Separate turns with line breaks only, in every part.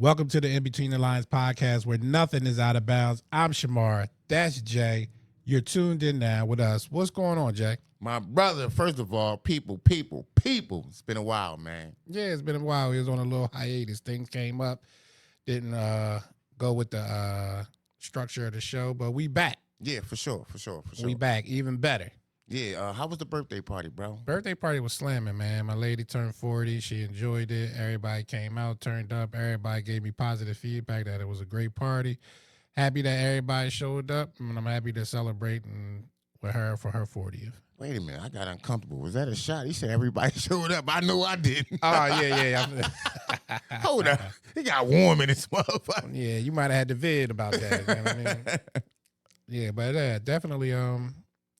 Welcome to the In Between the Lines podcast where nothing is out of bounds. I'm Shamar. That's Jay. You're tuned in now with us. What's going on, Jay?
My brother, first of all, people. It's been a while, man.
Yeah, it's been a while. He was on a little hiatus. Things came up. Didn't go with the structure of the show, but we back.
Yeah, for sure.
We back, even better.
Yeah, how was the birthday party, bro?
Birthday party was slamming, man. My lady turned 40. She enjoyed it. Everybody came out, turned up. Everybody gave me positive feedback that it was a great party. Happy that everybody showed up, and I'm happy to celebrate with her for her 40th.
Wait a minute, I got uncomfortable. Was that a shot? He said everybody showed up. I know I didn't.
Oh, yeah.
Hold up. It got warm in this motherfucker.
Yeah, you might have had the vid about that. You know what I mean? Yeah, but definitely,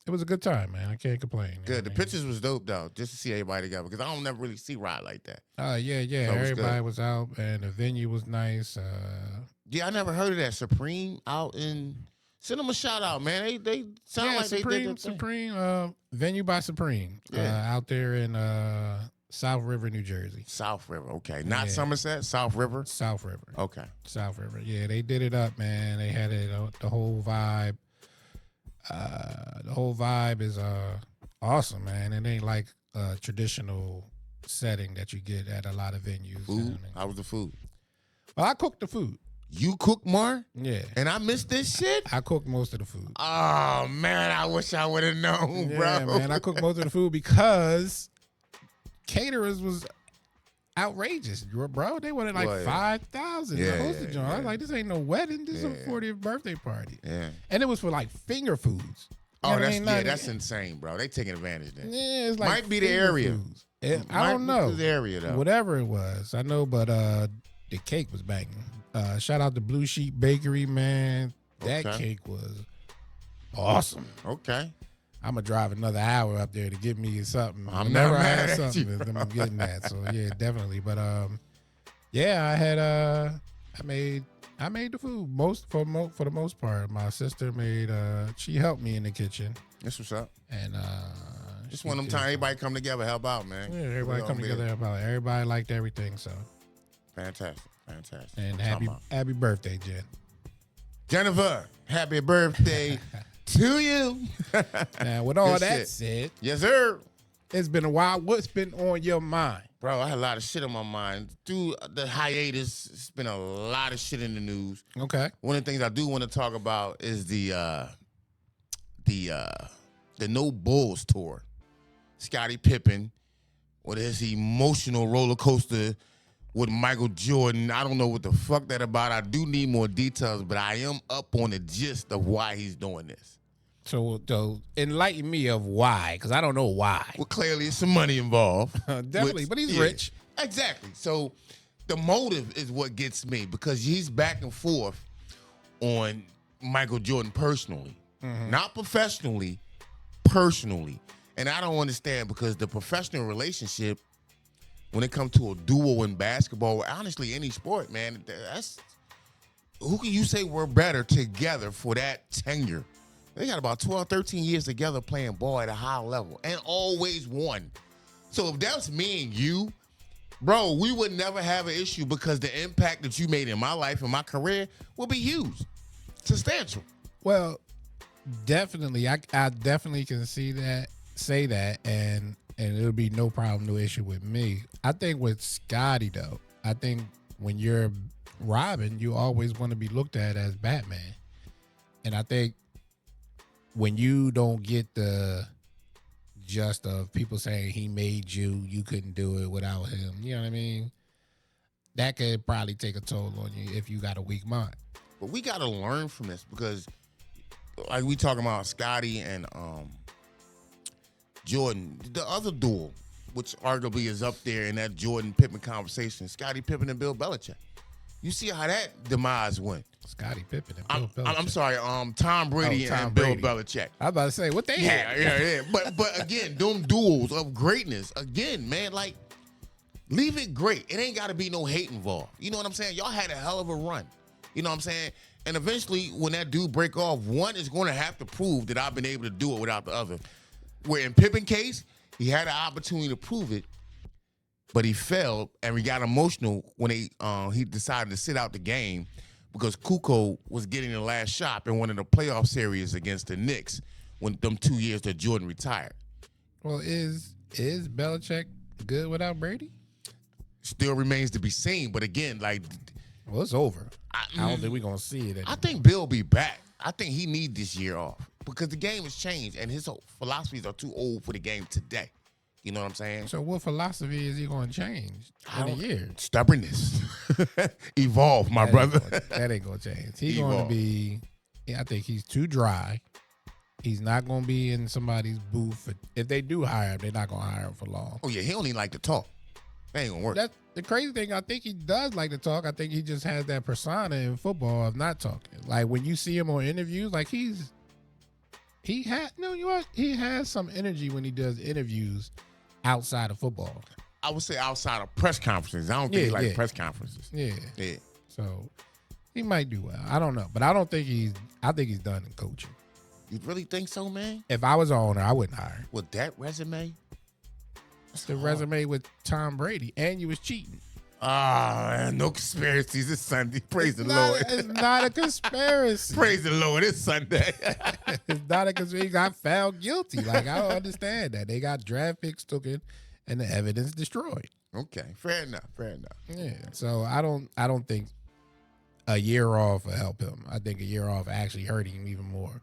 it was a good time, man. I can't complain.
Good. The pictures was dope, though, just to see everybody together, because I don't never really see Rod like that.
Yeah.
So
Everybody was out, and the venue was nice.
Yeah, I never heard of that. Supreme out in... Send them a shout out, man. They sound like
Supreme,
they did the
Supreme, venue by Supreme, out there in South River, New Jersey.
South River, okay. Not Somerset, South River?
South River.
Okay.
South River. Yeah, they did it up, man. They had it, the whole vibe. The whole vibe is awesome, man. It ain't like a traditional setting that you get at a lot of venues.
Food? How was the food?
Well, I cooked the food.
You cook more?
Yeah.
And I missed this shit?
I cooked most of the food.
Oh, man, I wish I would have known, bro.
Yeah, man, I cooked most of the food because caterers was outrageous, bro. They wanted like 5,000 to host the joint. I was like, this ain't no wedding. This is a 40th birthday party.
Yeah.
And it was for like finger foods.
Oh, that's insane, bro. They taking advantage then.
Yeah, it's like
might be the area.
I don't know.
The area, though.
Whatever it was. I know, but the cake was banging. Shout out to Blue Sheep Bakery, man. That cake was awesome.
Okay.
I'm going to drive another hour up there to get me something.
I'm never mad at
something
you,
I'm getting that. So, yeah, definitely. But, yeah, I made the food for the most part. My sister she helped me in the kitchen.
That's what's up.
And
just one of them times everybody come together, help out, man.
Yeah, everybody come together, help out. Everybody liked everything, so.
Fantastic.
And happy birthday, Jen.
Jennifer, happy birthday to you.
Now, with all that said,
yes, sir.
It's been a while. What's been on your mind?
Bro, I had a lot of shit on my mind. Through the hiatus, it's been a lot of shit in the news.
Okay.
One of the things I do want to talk about is the No Bulls tour. Scottie Pippen with his emotional roller coaster with Michael Jordan. I don't know what the fuck that about. I do need more details, but I am up on the gist of why he's doing this.
So enlighten me of why, because I don't know why.
Well, clearly it's some money involved.
Definitely, but he's rich.
Exactly. So the motive is what gets me, because he's back and forth on Michael Jordan personally. Not professionally, personally. And I don't understand, because the professional relationship, when it comes to a duo in basketball, or honestly any sport, man, who can you say we're better together for that tenure? They got about 12, 13 years together playing ball at a high level and always won. So if that's me and you, bro, we would never have an issue, because the impact that you made in my life and my career will be huge, substantial.
Well, definitely. I definitely can say that, and it'll be no problem, no issue with me. I think with Scotty, though, I think when you're Robin, you always want to be looked at as Batman. And I think when you don't get the just of people saying he made you, you couldn't do it without him, you know what I mean? That could probably take a toll on you if you got a weak mind.
But we got to learn from this, because like we talking about Scotty and Jordan, the other duel, which arguably is up there in that Jordan-Pippen conversation, Scottie Pippen and Bill Belichek. You see how that demise went.
Scottie Pippen and Bill Belichick.
I'm sorry, Tom Brady and Bill Belichick.
I was about to say, what they had?
Yeah. But again, them duels of greatness, again, man, like, leave it great. It ain't got to be no hate involved. You know what I'm saying? Y'all had a hell of a run. You know what I'm saying? And eventually, when that dude break off, one is going to have to prove that I've been able to do it without the other. Where in Pippen's case, he had an opportunity to prove it, but he failed, and we got emotional when he decided to sit out the game because Kukoc was getting the last shot in one of the playoff series against the Knicks when them 2 years that Jordan retired.
Well, is Belichek good without Brady?
Still remains to be seen, but again, like,
well, it's over. I don't think we're gonna see it anymore.
I think Bill will be back. I think he need this year off because the game has changed and his philosophies are too old for the game today. You know what I'm saying?
So what philosophy is he going to change in a year?
Stubbornness. Evolve, my brother.
That ain't going to change. He's going to be, I think he's too dry. He's not going to be in somebody's booth. If they do hire him, they're not going to hire him for long.
Oh, yeah, he don't even like to talk. That ain't going to work.
That's the crazy thing. I think he does like to talk. I think he just has that persona in football of not talking. Like when you see him on interviews, like he has some energy when he does interviews outside of football.
I would say outside of press conferences. I don't think he likes press conferences.
Yeah.
Yeah.
So he might do well. I don't know. But I think he's done in coaching.
You really think so, man?
If I was an owner, I wouldn't hire him.
With that resume?
That's the resume with Tom Brady. And you was cheating.
Man, no conspiracies. It's Sunday. Praise the Lord.
It's not a conspiracy.
Praise the Lord. It's Sunday.
It's not a conspiracy. He got found guilty. Like, I don't understand that. They got draft picks taken and the evidence destroyed.
Okay. Fair enough.
Yeah. So I don't think a year off will help him. I think a year off actually hurt him even more.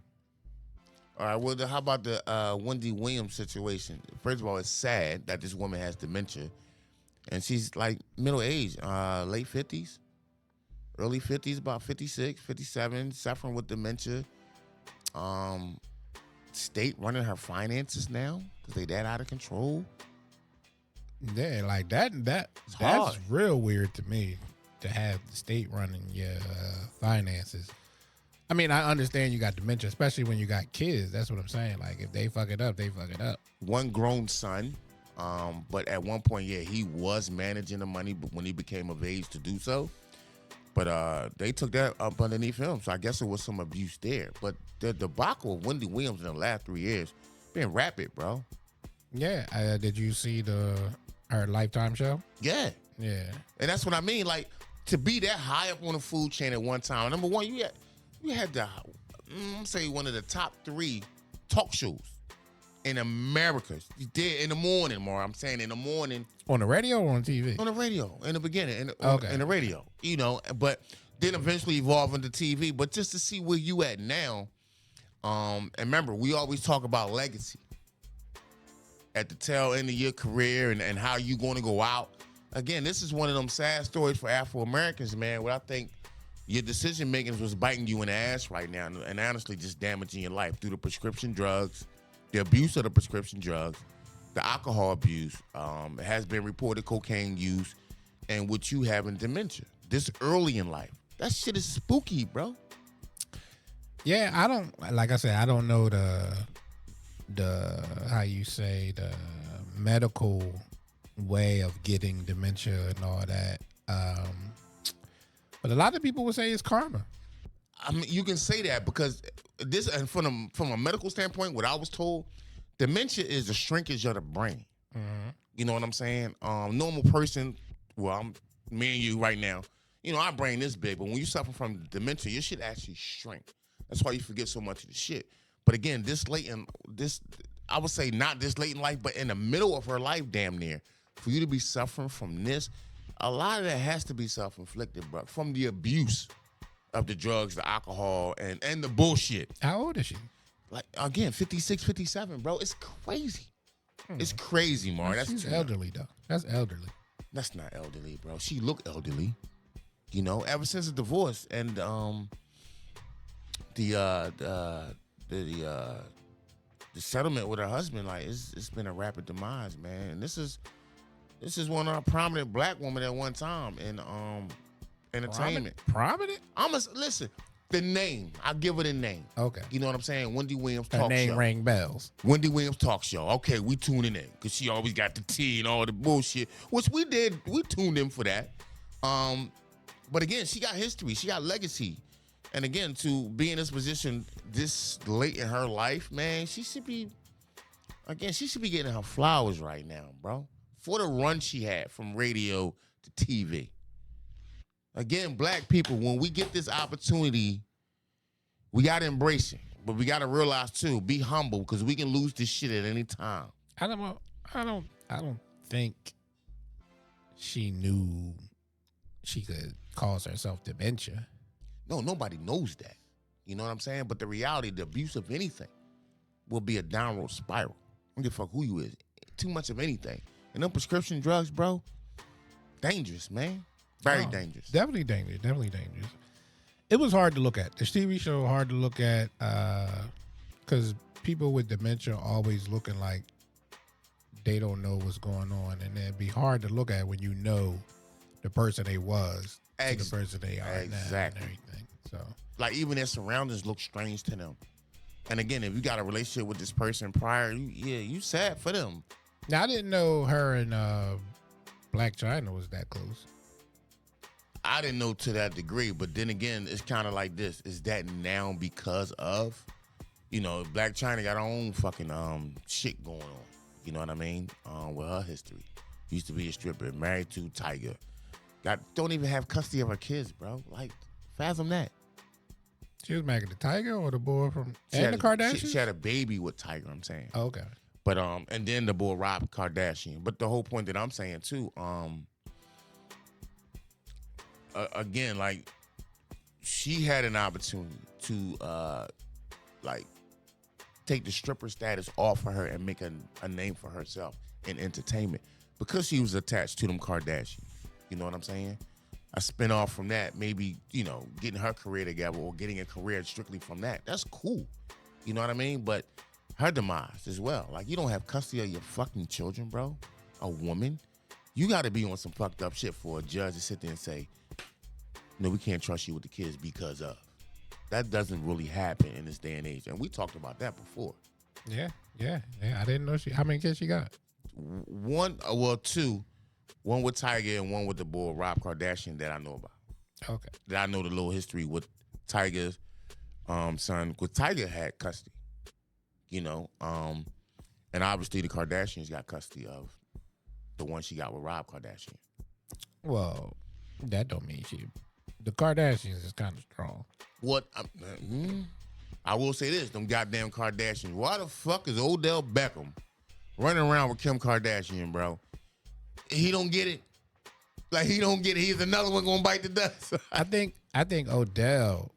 All right. Well, how about the Wendy Williams situation? First of all, it's sad that this woman has dementia. And she's like middle-aged, late 50s, early 50s, about 56, 57, suffering with dementia. State running her finances now because they that out of control.
Yeah, like that's real weird to me to have the state running your finances. I mean, I understand you got dementia, especially when you got kids. That's what I'm saying. Like, if they fuck it up, they fuck it up.
One grown son. But at one point, yeah, he was managing the money when he became of age to do so. But they took that up underneath him, so I guess it was some abuse there. But the debacle of Wendy Williams in the last 3 years been rapid, bro.
Yeah. Did you see her Lifetime show?
Yeah.
Yeah.
And that's what I mean. Like, to be that high up on the food chain at one time. Number one, you had the, I'm say one of the top 3 talk shows in America. You did in the morning, Mar. I'm saying in the morning.
On the radio or on TV?
On the radio, in the beginning. In the radio, you know. But then eventually evolve into TV. But just to see where you at now, and remember, we always talk about legacy. At the tail end of your career and how you going to go out. Again, this is one of them sad stories for Afro-Americans, man, where I think your decision-making was biting you in the ass right now and honestly just damaging your life through the prescription drugs, the abuse of the prescription drugs, the alcohol abuse, it has been reported cocaine use, and with you having dementia this early in life. That shit is spooky, bro.
Yeah, I don't know the how you say the medical way of getting dementia and all that. But a lot of people would say it's karma.
I mean, you can say that because this, and from a medical standpoint, what I was told, dementia is a shrinkage of the brain. Mm-hmm. You know what I'm saying? Normal person, well, me and you right now, you know, our brain is big, but when you suffer from dementia, your shit actually shrink. That's why you forget so much of the shit. But again, I would say not this late in life, but in the middle of her life, damn near, for you to be suffering from this, a lot of that has to be self-inflicted, bro, from the abuse of the drugs, the alcohol, and the bullshit.
How old is she?
Like, again, 56, 57, bro. It's crazy. It's crazy, Mar.
She's elderly, though. That's elderly.
That's not elderly, bro. She looked elderly, you know, ever since the divorce and the settlement with her husband. Like, it's been a rapid demise, man. And this is one of our prominent black women at one time in entertainment.
Prominent?
Listen. The name. I'll give her the name.
Okay.
You know what I'm saying? Wendy Williams Talk Show.
Her name rang bells.
Wendy Williams Talk Show. Okay, we tuning in because she always got the tea and all the bullshit, which we did. We tuned in for that. But again, she got history. She got legacy. And again, to be in this position this late in her life, man, she should be getting her flowers right now, bro. for the run she had from radio to TV. Again, black people, when we get this opportunity, we got to embrace it. But we got to realize, too, be humble, because we can lose this shit at any time.
I don't think she knew she could cause herself dementia.
No, nobody knows that. You know what I'm saying? But the reality, the abuse of anything will be a downward spiral. I don't give a fuck who you is. Too much of anything. And them prescription drugs, bro, dangerous, man. Very dangerous.
Definitely dangerous. It was hard to look at. This TV show hard to look at because people with dementia are always looking like they don't know what's going on. And it'd be hard to look at when you know the person they was to the person they are now and everything. So,
like, even their surroundings look strange to them. And again, if you got a relationship with this person prior, you sad for them.
Now, I didn't know her and Black China was that close.
I didn't know to that degree, but then again, it's kind of like this. Is that now because of, Black China got her own fucking shit going on. You know what I mean? With her history. Used to be a stripper, married to Tiger. Don't even have custody of her kids, bro. Like, fathom that.
She was married to Tiger or the boy from the Kardashians?
She had a baby with Tiger, I'm saying.
Oh, okay.
But and then the boy Rob Kardashian. But the whole point that I'm saying too, again, like, she had an opportunity to take the stripper status off of her and make a name for herself in entertainment because she was attached to them Kardashians. You know what I'm saying? A spinoff from that, maybe, getting her career together or getting a career strictly from that. That's cool. You know what I mean? But her demise as well. Like, you don't have custody of your fucking children, bro. A woman. You got to be on some fucked up shit for a judge to sit there and say, no, we can't trust you with the kids because of. That doesn't really happen in this day and age. And we talked about that before.
Yeah. I didn't know how many kids she got?
Two. One with Tiger and one with the boy Rob Kardashian that I know about.
Okay.
That I know the little history with Tiger's son. Because Tiger had custody, and obviously the Kardashians got custody of the one she got with Rob Kardashian.
Well, that don't mean the Kardashians is kind of strong.
What? I will say this: them goddamn Kardashians. Why the fuck is Odell Beckham running around with Kim Kardashian, bro? He don't get it. Like, he don't get it. He's another one gonna bite the dust.
I think Odell.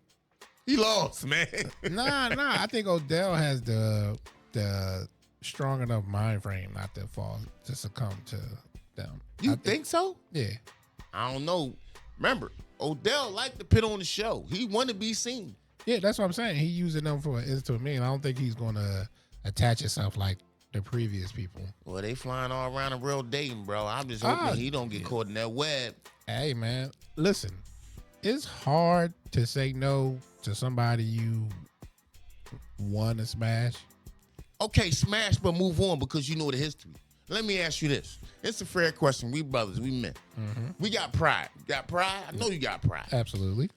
He lost, man.
Nah. I think Odell has the strong enough mind frame not to succumb to them.
You think so?
Yeah.
I don't know. Remember, Odell liked to put on the show. He want to be seen.
Yeah, that's what I'm saying. He using them for instrument. I don't think he's gonna attach himself like the previous people.
Well, they flying all around the real dating, bro. I'm just hoping he don't get caught in that web.
Hey, man, listen, it's hard to say no to somebody you want to smash.
Okay, smash, but move on because you know the history. Let me ask you this. It's a fair question. We brothers, we men. Mm-hmm. We got pride. Got pride? I know you got pride.
Absolutely.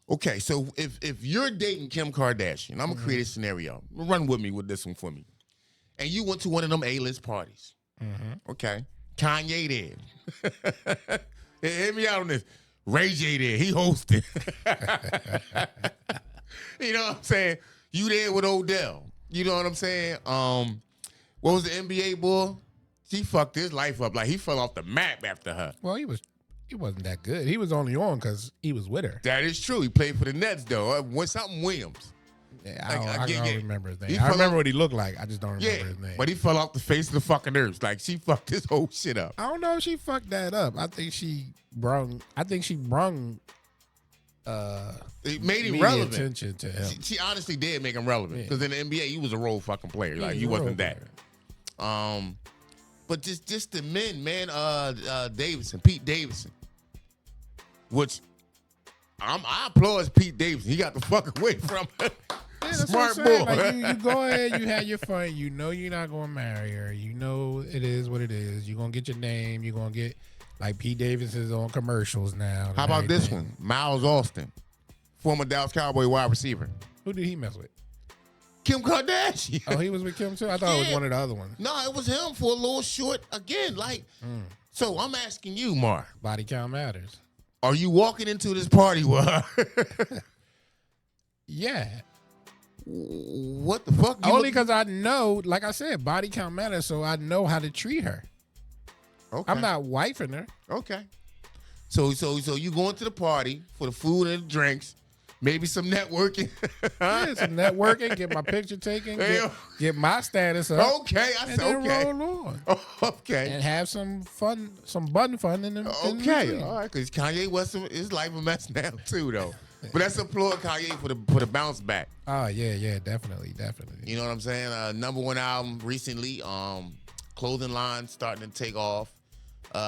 Okay, so if you're dating Kim Kardashian, I'm going to create a scenario. Run with me with this one for me. And you went to one of them A-list parties. Mm-hmm. Okay. Kanye there. Hit me out on this. Ray J there. He hosted. You know what I'm saying? You there with Odell. You know what I'm saying? What was the NBA boy? She fucked his life up. Like, he fell off the map after her.
Well, he wasn't that good. He was only on because he was with her.
That is true. He played for the Nets, though. Something Williams.
Yeah, I don't remember his name. I remember what he looked like. I just don't remember his name.
But he fell off the face of the fucking earth. Like, she fucked his whole shit up.
I don't know if she fucked that up. I think she brung
it made him relevant.
Attention to him.
She honestly did make him relevant. Because in the NBA, he was a role fucking player. Like, he wasn't that. But just the men, man, Pete Davidson. Which I applaud Pete Davidson. He got the fuck away from her.
Yeah,
smart boy.
Like, you go ahead, you have your fun. You know you're not going to marry her. You know it is what it is. You're going to get your name. You're going to get, like, Pete Davidson's on commercials now.
How about this one? Miles Austin, former Dallas Cowboy wide receiver.
Who did he mess with?
Kim Kardashian.
Oh, he was with Kim too? I thought it was one of the other ones.
No, it was him for a little short again. Like, so I'm asking you, Mar.
Body count matters.
Are you walking into this party with her?
Yeah.
What the fuck?
Only because I know, like I said, body count matters, so I know how to treat her.
Okay.
I'm not wifing her.
Okay. So you going to the party for the food and the drinks, maybe some networking.
Yeah, some networking, get my picture taken, get my status up.
Okay, I
and
said
then
okay.
roll on.
Okay.
And have some fun, some bun fun in the
Okay, all right, because Kanye West, his life a mess now too, though. But that's applaud Kanye for the bounce back.
Oh yeah, definitely.
You know what I'm saying? Number one album recently. Clothing line starting to take off.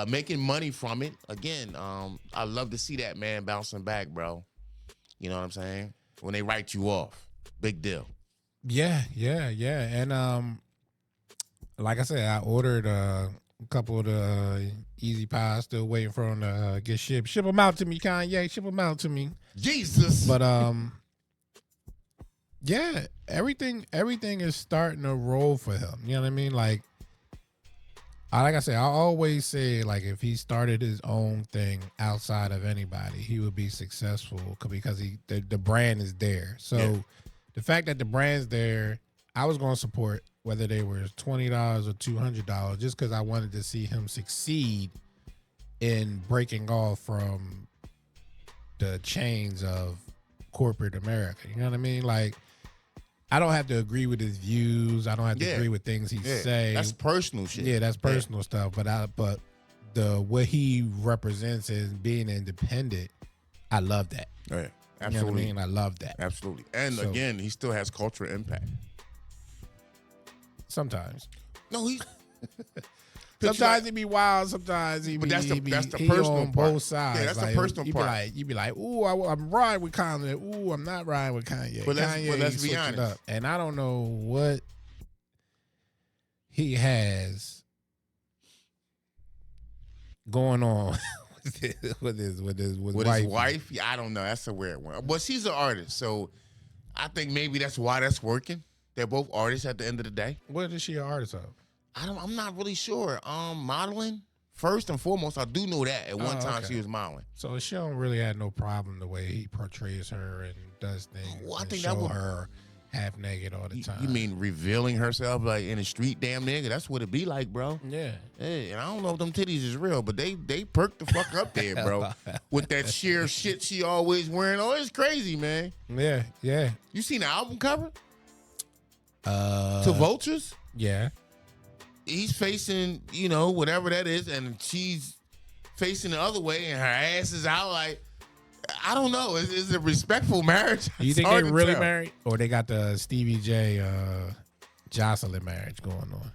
Making money from it. Again, I love to see that, man, bouncing back, bro. You know what I'm saying? When they write you off, big deal.
Yeah. And like I said, I ordered a couple of the Easy Pies. Still waiting for them to get shipped. Ship them out to me, Kanye. Ship them out to me.
Jesus.
But yeah, everything is starting to roll for him. You know what I mean? Like I said, I always say, like, if he started his own thing outside of anybody, he would be successful because the brand is there. So the fact that the brand's there, I was going to support whether they were $20 or $200 just because I wanted to see him succeed in breaking off from the chains of corporate America. You know what I mean? Like, I don't have to agree with his views. I don't have to agree with things he say.
That's personal shit.
Yeah, that's personal stuff. But what he represents as being independent, I love that.
Yeah, absolutely.
You know what I mean? I love that.
Absolutely. And again, he still has cultural impact.
Sometimes.
No, he.
Sometimes he be wild. Sometimes he be.
But that's the
he
personal
on
part.
both sides.
Yeah, that's
like,
the personal part.
You be like, ooh, I'm riding with Kanye. Ooh, I'm not riding with Kanye.
But let's be
switch it
honest.
up. And I don't know what he has going on with his
wife. Yeah, I don't know. That's a weird one. But she's an artist, so I think maybe that's why that's working. They're both artists at the end of the day.
What is she an artist of?
I'm not really sure. Modeling first and foremost. I do know that at one time she was modeling.
So she don't really have no problem the way he portrays her and does things.
Well, I
and
think
show
that would,
her half naked all the time.
You mean revealing herself like in the street, damn nigga? That's what it be like, bro.
Yeah.
Hey, and I don't know if them titties is real, but they perk the fuck up there, bro. With that sheer shit she always wearing. Oh, it's crazy, man.
Yeah.
You seen the album cover? To Vultures?
Yeah.
He's facing, whatever that is, and she's facing the other way, and her ass is out. Like, I don't know. Is it a respectful marriage?
Do you think they really married, or they got the Stevie J Jocelyn marriage going on?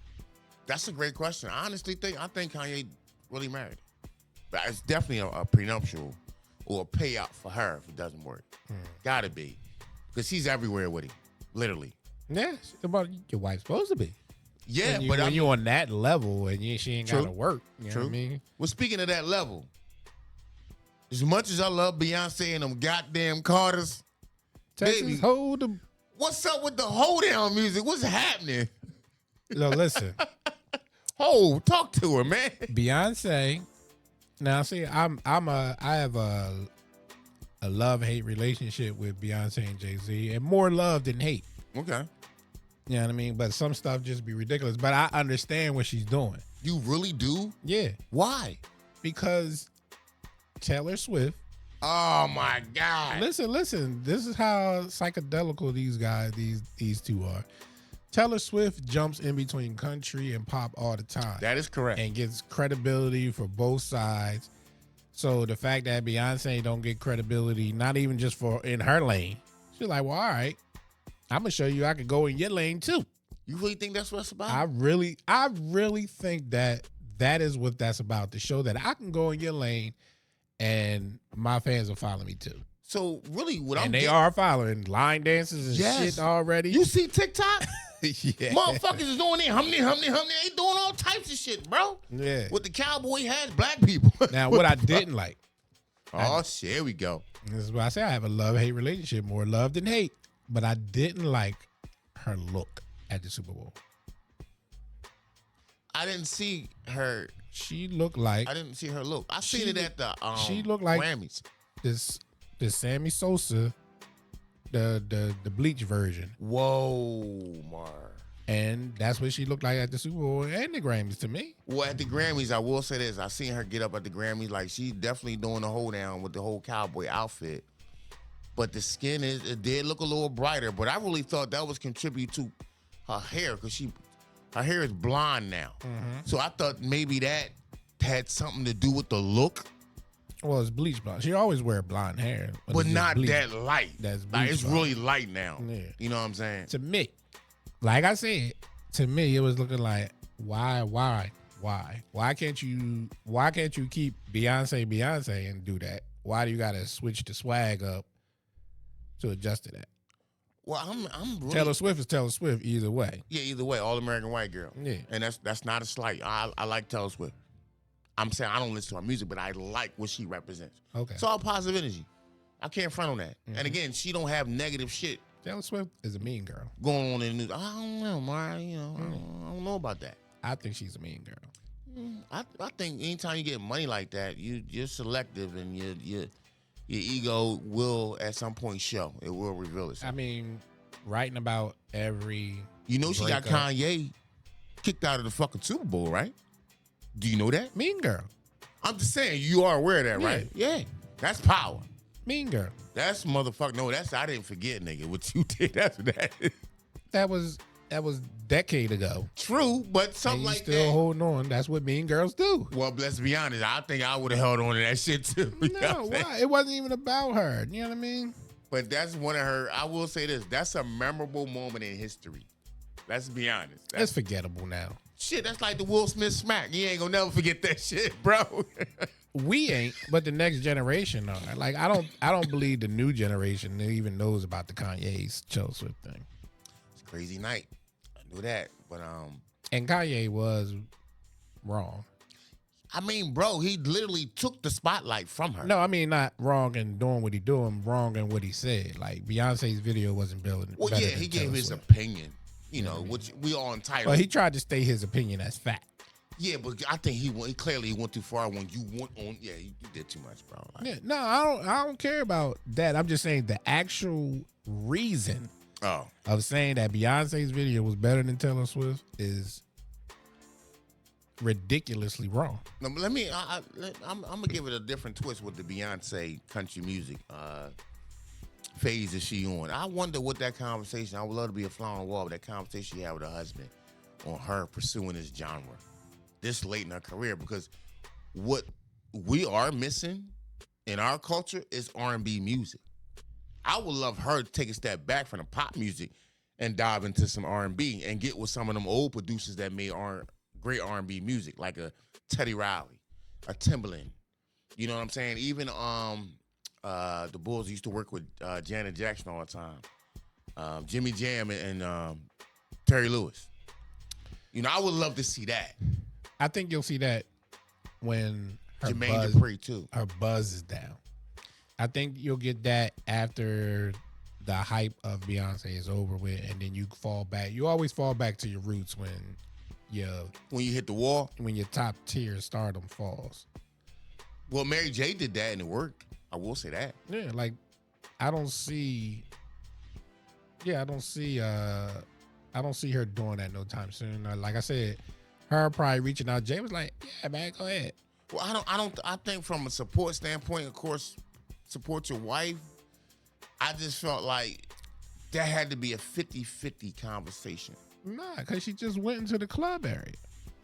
That's a great question. I honestly think Kanye really married. But it's definitely a prenuptial or a payout for her if it doesn't work. Gotta be, because she's everywhere with him, literally.
Yeah, about your wife's supposed to be.
Yeah,
but when you're on that level and she ain't got to work, you
True.
know what I mean?
Well, speaking of that level, as much as I love Beyonce and them goddamn Carters,
Texas
baby,
hold them.
What's up with the hold down music? What's happening?
No, listen.
Talk to her, man.
Beyonce. Now, see, I have a love-hate relationship with Beyonce and Jay-Z, and more love than hate.
Okay.
You know what I mean? But some stuff just be ridiculous. But I understand what she's doing.
You really do?
Yeah.
Why?
Because Taylor Swift.
Oh my God.
Listen. This is how psychedelical these two are. Taylor Swift jumps in between country and pop all the time.
That is correct.
And gets credibility for both sides. So the fact that Beyonce don't get credibility, not even just for in her lane, she's like, well, all right. I'm gonna show you I could go in your lane too.
You really think that's what it's about?
I really think that is what that's about, to show that I can go in your lane and my fans will follow me too.
So really
they are following line dances and shit already.
You see TikTok?
Yeah.
Motherfuckers is doing it. Humney. They doing all types of shit, bro.
Yeah.
With the cowboy hats, black people.
Now, what I didn't like.
Shit, here we go.
This is why I say I have a love-hate relationship, more love than hate. But I didn't like her look at the Super Bowl.
I didn't see her.
She looked like
I didn't see her look. I seen it at the
she looked like
Grammys.
This Sammy Sosa, the bleach version.
Whoa, Mar.
And that's what she looked like at the Super Bowl and the Grammys to me.
Well, at the Grammys, I will say this. I seen her get up at the Grammys. Like, she definitely doing the hold down with the whole cowboy outfit. But the skin, it did look a little brighter. But I really thought that was contribute to her hair because her hair is blonde now. Mm-hmm. So I thought maybe that had something to do with the look.
Well, it's bleach blonde. She always wear blonde hair.
But not that light.
That's
like, it's
blonde.
really light now.
Yeah.
You know what I'm saying?
To me, like I said, to me, it was looking like, why can't you keep Beyonce and do that? Why do you gotta switch the swag up to adjust to that?
Well, I'm really,
Taylor Swift is Taylor Swift either way.
Yeah, either way, all American white girl.
Yeah,
and that's not a slight. I like Taylor Swift. I'm saying I don't listen to her music, but I like what she represents.
Okay,
it's all positive energy. I can't front on that. Mm-hmm. And again, she don't have negative shit.
Taylor Swift is a mean girl.
Going on in the news. I don't know, Mara. You know, I don't know about that.
I think she's a mean girl.
I think anytime you get money like that, you're selective and your ego will at some point show. It will reveal itself.
I mean, writing about every
she got Kanye kicked out of the fucking Super Bowl, right? Do you know that?
Mean girl.
I'm just saying you are aware of that, right? Yeah. That's power.
Mean girl.
That's motherfucker. No, I didn't forget, nigga. What you did. That's what that is.
That was decade ago.
True, but something like
still
that.
Holding on. That's what mean girls do.
Well, let's be honest. I think I would have held on to that shit too.
No, why? It wasn't even about her. You know what I mean?
But that's one of her. I will say this. That's a memorable moment in history. Let's be honest.
That's forgettable now.
Shit, that's like the Will Smith smack. You ain't gonna never forget that shit, bro.
We ain't, but the next generation are. Like I don't believe the new generation even knows about the Kanye's Taylor Swift thing.
It's a crazy night. I knew that, but
and Kanye was wrong.
I mean, bro, he literally took the spotlight from her.
No, I mean not wrong in doing what he doing, wrong in what he said. Like Beyonce's video wasn't building.
Well, yeah, he gave his opinion. You know, which we all entitled.
Well, he tried to state his opinion as fact.
Yeah, but I think he clearly went too far when you went on. Yeah, you did too much, bro. Like,
yeah, no, I don't care about that. I'm just saying the actual reason of saying that Beyonce's video was better than Taylor Swift is ridiculously wrong.
Now, let me. I'm gonna give it a different twist with the Beyonce country music phase that she on. I wonder what that conversation. I would love to be a fly on the wall, but that conversation she had with her husband on her pursuing this genre this late in her career, because what we are missing in our culture is R&B music. I would love her to take a step back from the pop music and dive into some R&B and get with some of them old producers that made great R&B music, like a Teddy Riley, a Timbaland. You know what I'm saying? Even the Bulls used to work with Janet Jackson all the time. Jimmy Jam and Terry Lewis. You know, I would love to see that.
I think you'll see that when
Jermaine Dupri too.
Her buzz is down. I think you'll get that after the hype of Beyonce is over with, and then you fall back. You always fall back to your roots when you
hit the wall,
when your top tier stardom falls.
Well, Mary J did that and it worked. I will say that.
Yeah, like I don't see her doing that no time soon. Like I said, her probably reaching out. Jay was like, "Yeah, man, go ahead."
Well, I think from a support standpoint, of course, support your wife. I just felt like that had to be a 50-50 conversation.
Nah, because she just went into the club area.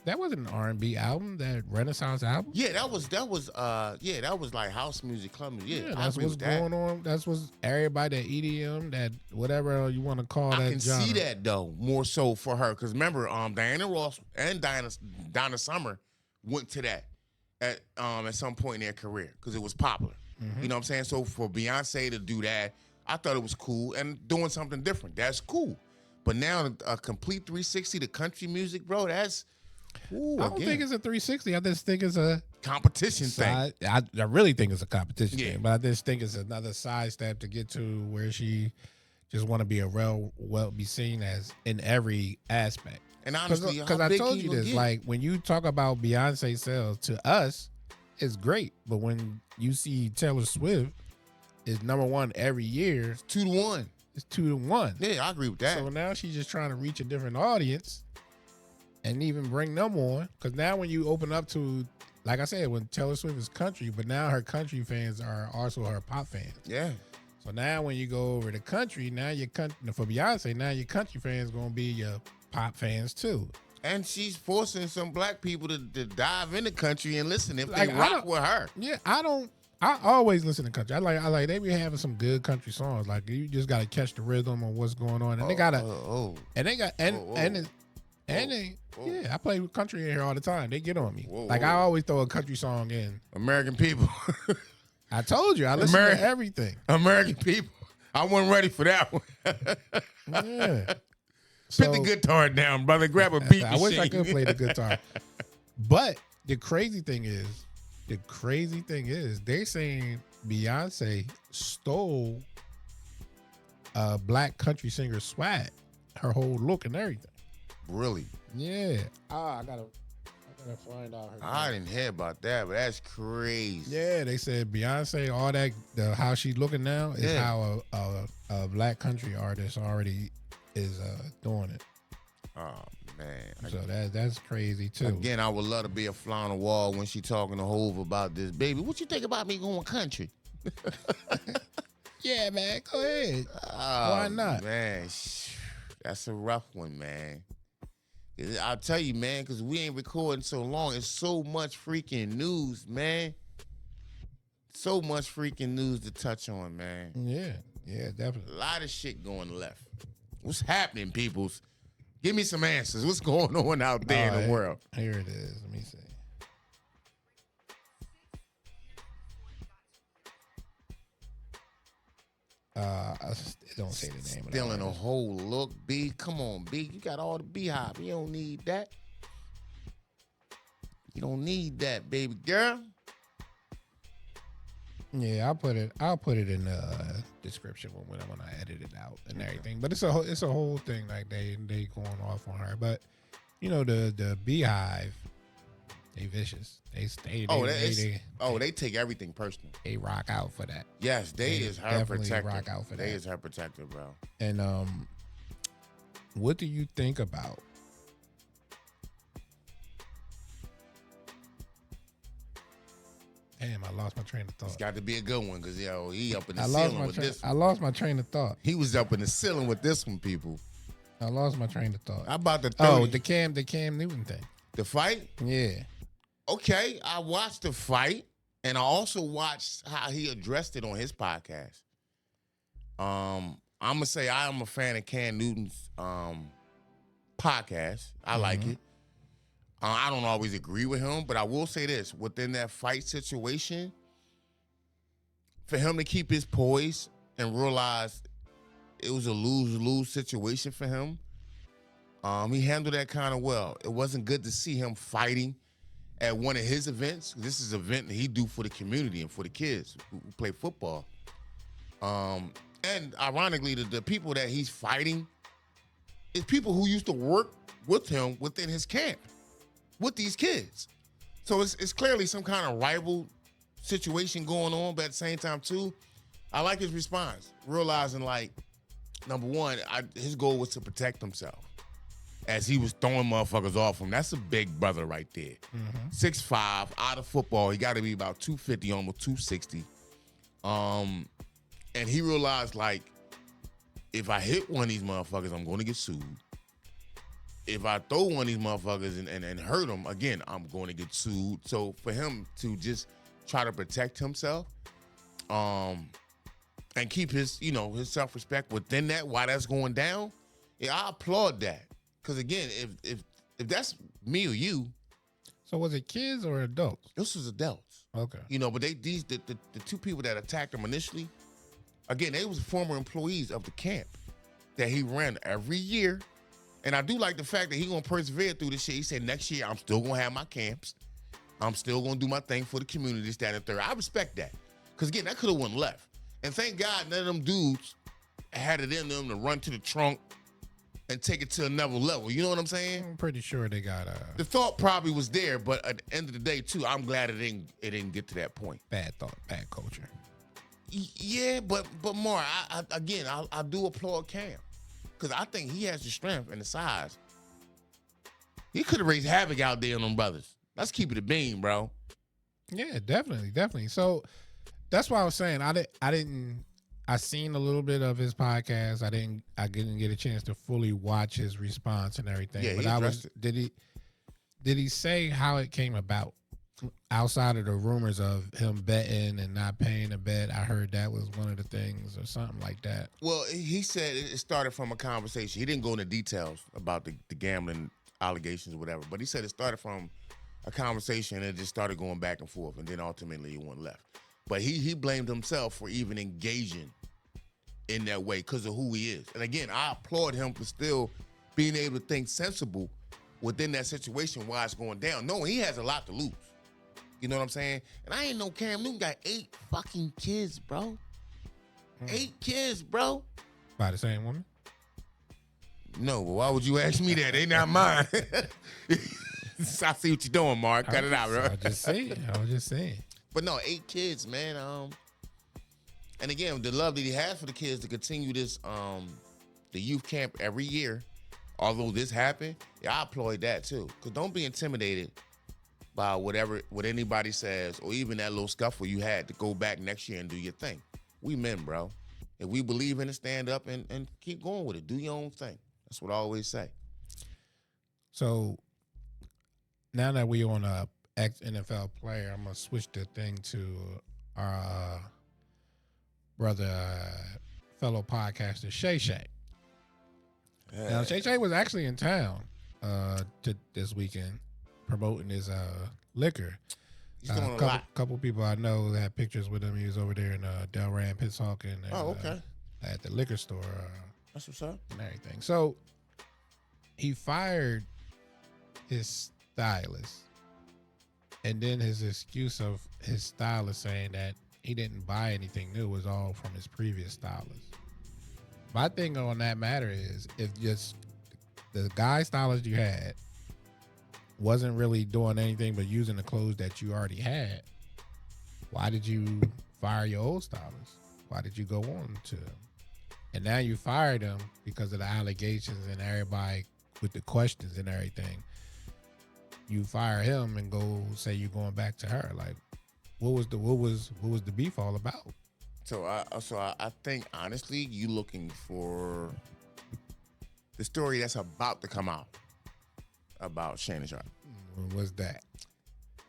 That wasn't an R&B album, that Renaissance album.
Yeah, that was like house music, club music. Yeah,
that's what's going on. That's what's everybody, that EDM, that whatever you want to call that.
I can
genre.
see that though, more so for her, because remember, Diana Ross and Donna Summer went to that at some point in their career because it was popular. Mm-hmm. You know what I'm saying? So for Beyonce to do that, I thought it was cool, and doing something different, that's cool. But now a complete 360 to country music, bro, that's. Ooh,
I don't think it's a 360. I just think it's a
competition thing.
I really think it's a competition thing, but I just think it's another sidestep to get to where she just want to be be seen as in every aspect.
And honestly,
Because I told you this, like when you talk about Beyonce sales to us, it's great, but when you see Taylor Swift is number one every year,
it's 2-1.
It's 2-1.
Yeah, I agree with that.
So now she's just trying to reach a different audience and even bring them on. Because now when you open up to, like I said, when Taylor Swift is country, but now her country fans are also her pop fans.
Yeah.
So now when you go over to country, now for Beyonce, now your country fans going to be your pop fans too.
And she's forcing some black people to dive in the country and listen if
Like,
they rock with her.
Yeah, I always listen to country. I like they be having some good country songs. Like you just gotta catch the rhythm on what's going on. And they gotta yeah, I play with country in here all the time. They get on me. I always throw a country song in.
American people.
I told you, I listen to everything.
American people. I wasn't ready for that one.
Yeah.
Put the guitar down, brother. Grab a beat machine.
I wish I could play the guitar. But the crazy thing is, they're saying Beyonce stole a black country singer swag, her whole look and everything.
Really?
Yeah. I gotta find out.
I didn't hear about that, but that's crazy.
Yeah, they said Beyonce, all that, how she's looking now is how a black country artist already is doing it.
Oh man!
So that's crazy too.
Again, I would love to be a fly on the wall when she talking to Hove about this. Baby, what you think about me going country?
Yeah, man, go ahead. Why not?
Man, that's a rough one, man. I'll tell you, man, because we ain't recording so long. It's so much freaking news, man. So much freaking news to touch on, man.
Yeah, definitely.
A lot of shit going left. What's happening, peoples? Give me some answers. What's going on out there in the world?
Here it is. Let me see. It don't say the name.
Stealing a whole look, B. Come on, B. You got all the beehive. You don't need that. You don't need that, baby girl.
Yeah, I'll put it in the description when I edit it out and everything. But it's a whole thing, like they going off on her. But you know the beehive, they vicious. They take everything personal. They rock out for that.
Yes, they is her protector.
Rock out for that.
They is her protector, bro.
And what do you think about? Damn, I lost my train of thought.
It's got to be a good one because he up in the ceiling with this one.
I lost my train of thought.
He was up in the ceiling with this one, people.
I lost my train of thought.
How about the 30?
Oh, the Cam Newton thing.
The fight?
Yeah.
Okay, I watched the fight, and I also watched how he addressed it on his podcast. I'm gonna say I am a fan of Cam Newton's podcast. I like it. I don't always agree with him, but I will say this: within that fight situation, for him to keep his poise and realize it was a lose-lose situation for him, he handled that kind of well. It wasn't good to see him fighting at one of his events. This is an event that he do for the community and for the kids who play football. And ironically, the people that he's fighting is people who used to work with him within his camp with these kids. So it's clearly some kind of rival situation going on, but at the same time, too, I like his response, realizing, like, number one, his goal was to protect himself as he was throwing motherfuckers off him. That's a big brother right there. 6'5", out of football. He got to be about 250, almost 260. And he realized, like, if I hit one of these motherfuckers, I'm going to get sued. If I throw one of these motherfuckers and hurt him, again, I'm going to get sued. So for him to just try to protect himself and keep his, his self-respect within that while that's going down, I applaud that. Because again, if that's me or you.
So was it kids or adults?
This was adults.
Okay.
But the two people that attacked him initially, again, they was former employees of the camp that he ran every year. And I do like the fact that he gonna persevere through this shit. He said, next year, I'm still gonna have my camps. I'm still gonna do my thing for the community, this, that, and the third. I respect that. Because again, that could have went left. And thank God none of them dudes had it in them to run to the trunk and take it to another level. You know what I'm saying?
I'm pretty sure they got
The thought probably was there, but at the end of the day, too, I'm glad it didn't get to that point.
bad thought, bad culture.
Yeah, but more, I do applaud Cam because I think he has the strength and the size. He could have raised havoc out there on them brothers. Let's keep it a beam, bro.
Yeah, definitely. So that's why I was saying I seen a little bit of his podcast. I didn't get a chance to fully watch his response and everything.
Yeah,
but
he addressed it.
Did he say how it came about? Outside of the rumors of him betting and not paying a bet, I heard that was one of the things or something like that.
Well, he said it started from a conversation. He didn't go into details about the gambling allegations or whatever, but he said it started from a conversation and it just started going back and forth, and then ultimately he went left. But he blamed himself for even engaging in that way because of who he is. And again, I applaud him for still being able to think sensible within that situation while it's going down, knowing he has a lot to lose. You know what I'm saying? And I ain't know Cam Newton got 8 fucking kids, bro. 8 kids, bro.
By the same woman?
No, but why would you ask me that? They not mine. I see what you're doing, Mark. Cut it out, bro.
I was just saying.
But no, 8 kids, man. And again, the love that he has for the kids to continue this, the youth camp every year. Although this happened, yeah, I applaud that too. Cause don't be intimidated by what anybody says, or even that little scuffle you had to go back next year and do your thing. We men, bro. If we believe in it, stand up and keep going with it. Do your own thing. That's what I always say.
So now that we on a ex-NFL player, I'm gonna switch the thing to our brother, fellow podcaster Shay. Now Shay was actually in town this weekend promoting his liquor.
He's doing a
couple,
lot.
Couple people I know that had pictures with him. He was over there in Delray and Pittsauken. And,
Okay.
At the liquor store.
That's what's up.
And everything. So he fired his stylist, and then his excuse of his stylist saying that he didn't buy anything new was all from his previous stylist. My thing on that matter is, if just the guy stylist you had wasn't really doing anything but using the clothes that you already had, why did you fire your old stylist? Why did you go on to them? And now you fired him because of the allegations and everybody with the questions and everything. You fire him and go say you're going back to her. Like, what was the beef all about?
So I think honestly, you looking for the story that's about to come out about Shannon Sharp.
What's that?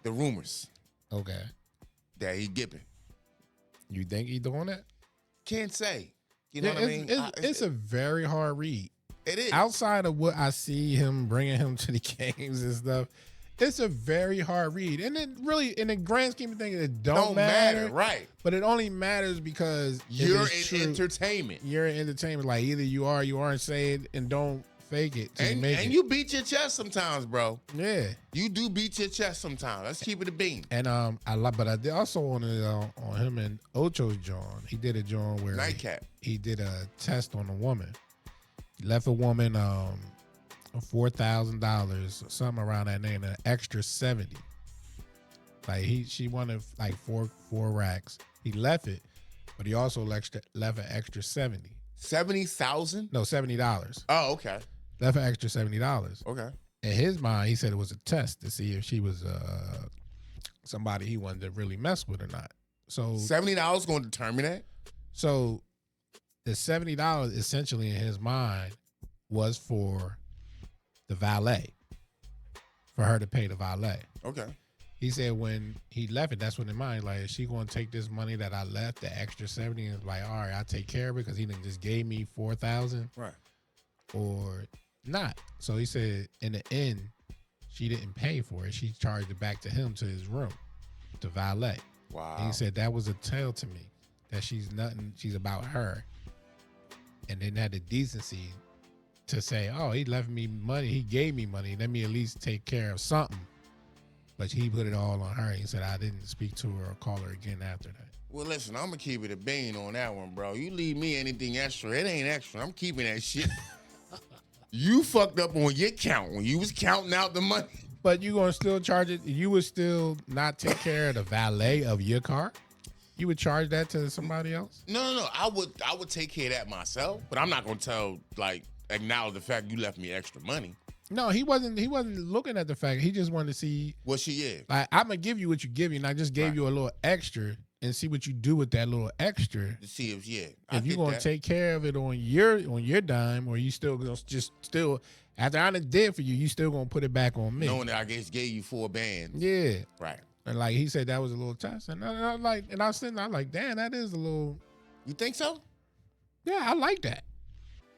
The rumors
Okay.
that he gibbing.
You think he doing that?
Can't say. You know what I mean?
It's a very hard read.
It is.
Outside of what I see him bringing him to the games and stuff, it's a very hard read. And it really, in the grand scheme of things, it don't matter.
Right.
But it only matters because
You're in entertainment.
You're in entertainment. Like, either you are, you aren't. Say it and don't fake it.
And you beat your chest sometimes, bro.
Yeah.
You do beat your chest sometimes. Let's keep it a beam.
And I did also wanted on him and Ocho's John. He did a John where
Nightcap.
He did a test on a woman. He left a woman $4,000, something around that name, an extra 70. Like she wanted like four racks. He left it, but he also left an extra 70.
70,000?
No, $70.
Oh, okay.
Left an extra $70.
Okay.
In his mind, he said it was a test to see if she was somebody he wanted to really mess with or not. So
$70 going to determine that?
So the $70 essentially in his mind was for the valet, for her to pay the valet.
Okay.
He said when he left it, that's what in mind, like, is she going to take this money that I left, the extra 70, and like, all right, I'll take care of it because he done just gave me 4,000,
right,
or not? So he said in the end, she didn't pay for it. She charged it back to him to his room, to valet.
Wow.
And he said that was a tell to me that she's nothing. She's about her, and then had the decency to say, "Oh, he left me money. He gave me money. Let me at least take care of something." But he put it all on her. He said, "I didn't speak to her or call her again after that."
Well, listen, I'm gonna keep it a bean on that one, bro. You leave me anything extra, it ain't extra. I'm keeping that shit. You fucked up on your count when you was counting out the money.
But you gonna still charge it? You would still not take care of the valet of your car? You would charge that to somebody else?
No. I would take care of that myself, but I'm not gonna acknowledge the fact you left me extra money.
No, he wasn't looking at the fact. He just wanted to see
what she is.
Like, I'm gonna give you what you give you, and I just gave you a little extra and see what you do with that little extra.
To see if
if you're gonna take care of it on your dime, or you still gonna after I done did for you, you still gonna put it back on me.
Knowing that I guess gave you 4 bands.
Yeah.
Right.
And like he said that was a little test. And I was sitting there, I'm like, damn, that is a little.
You think so?
Yeah, I like that.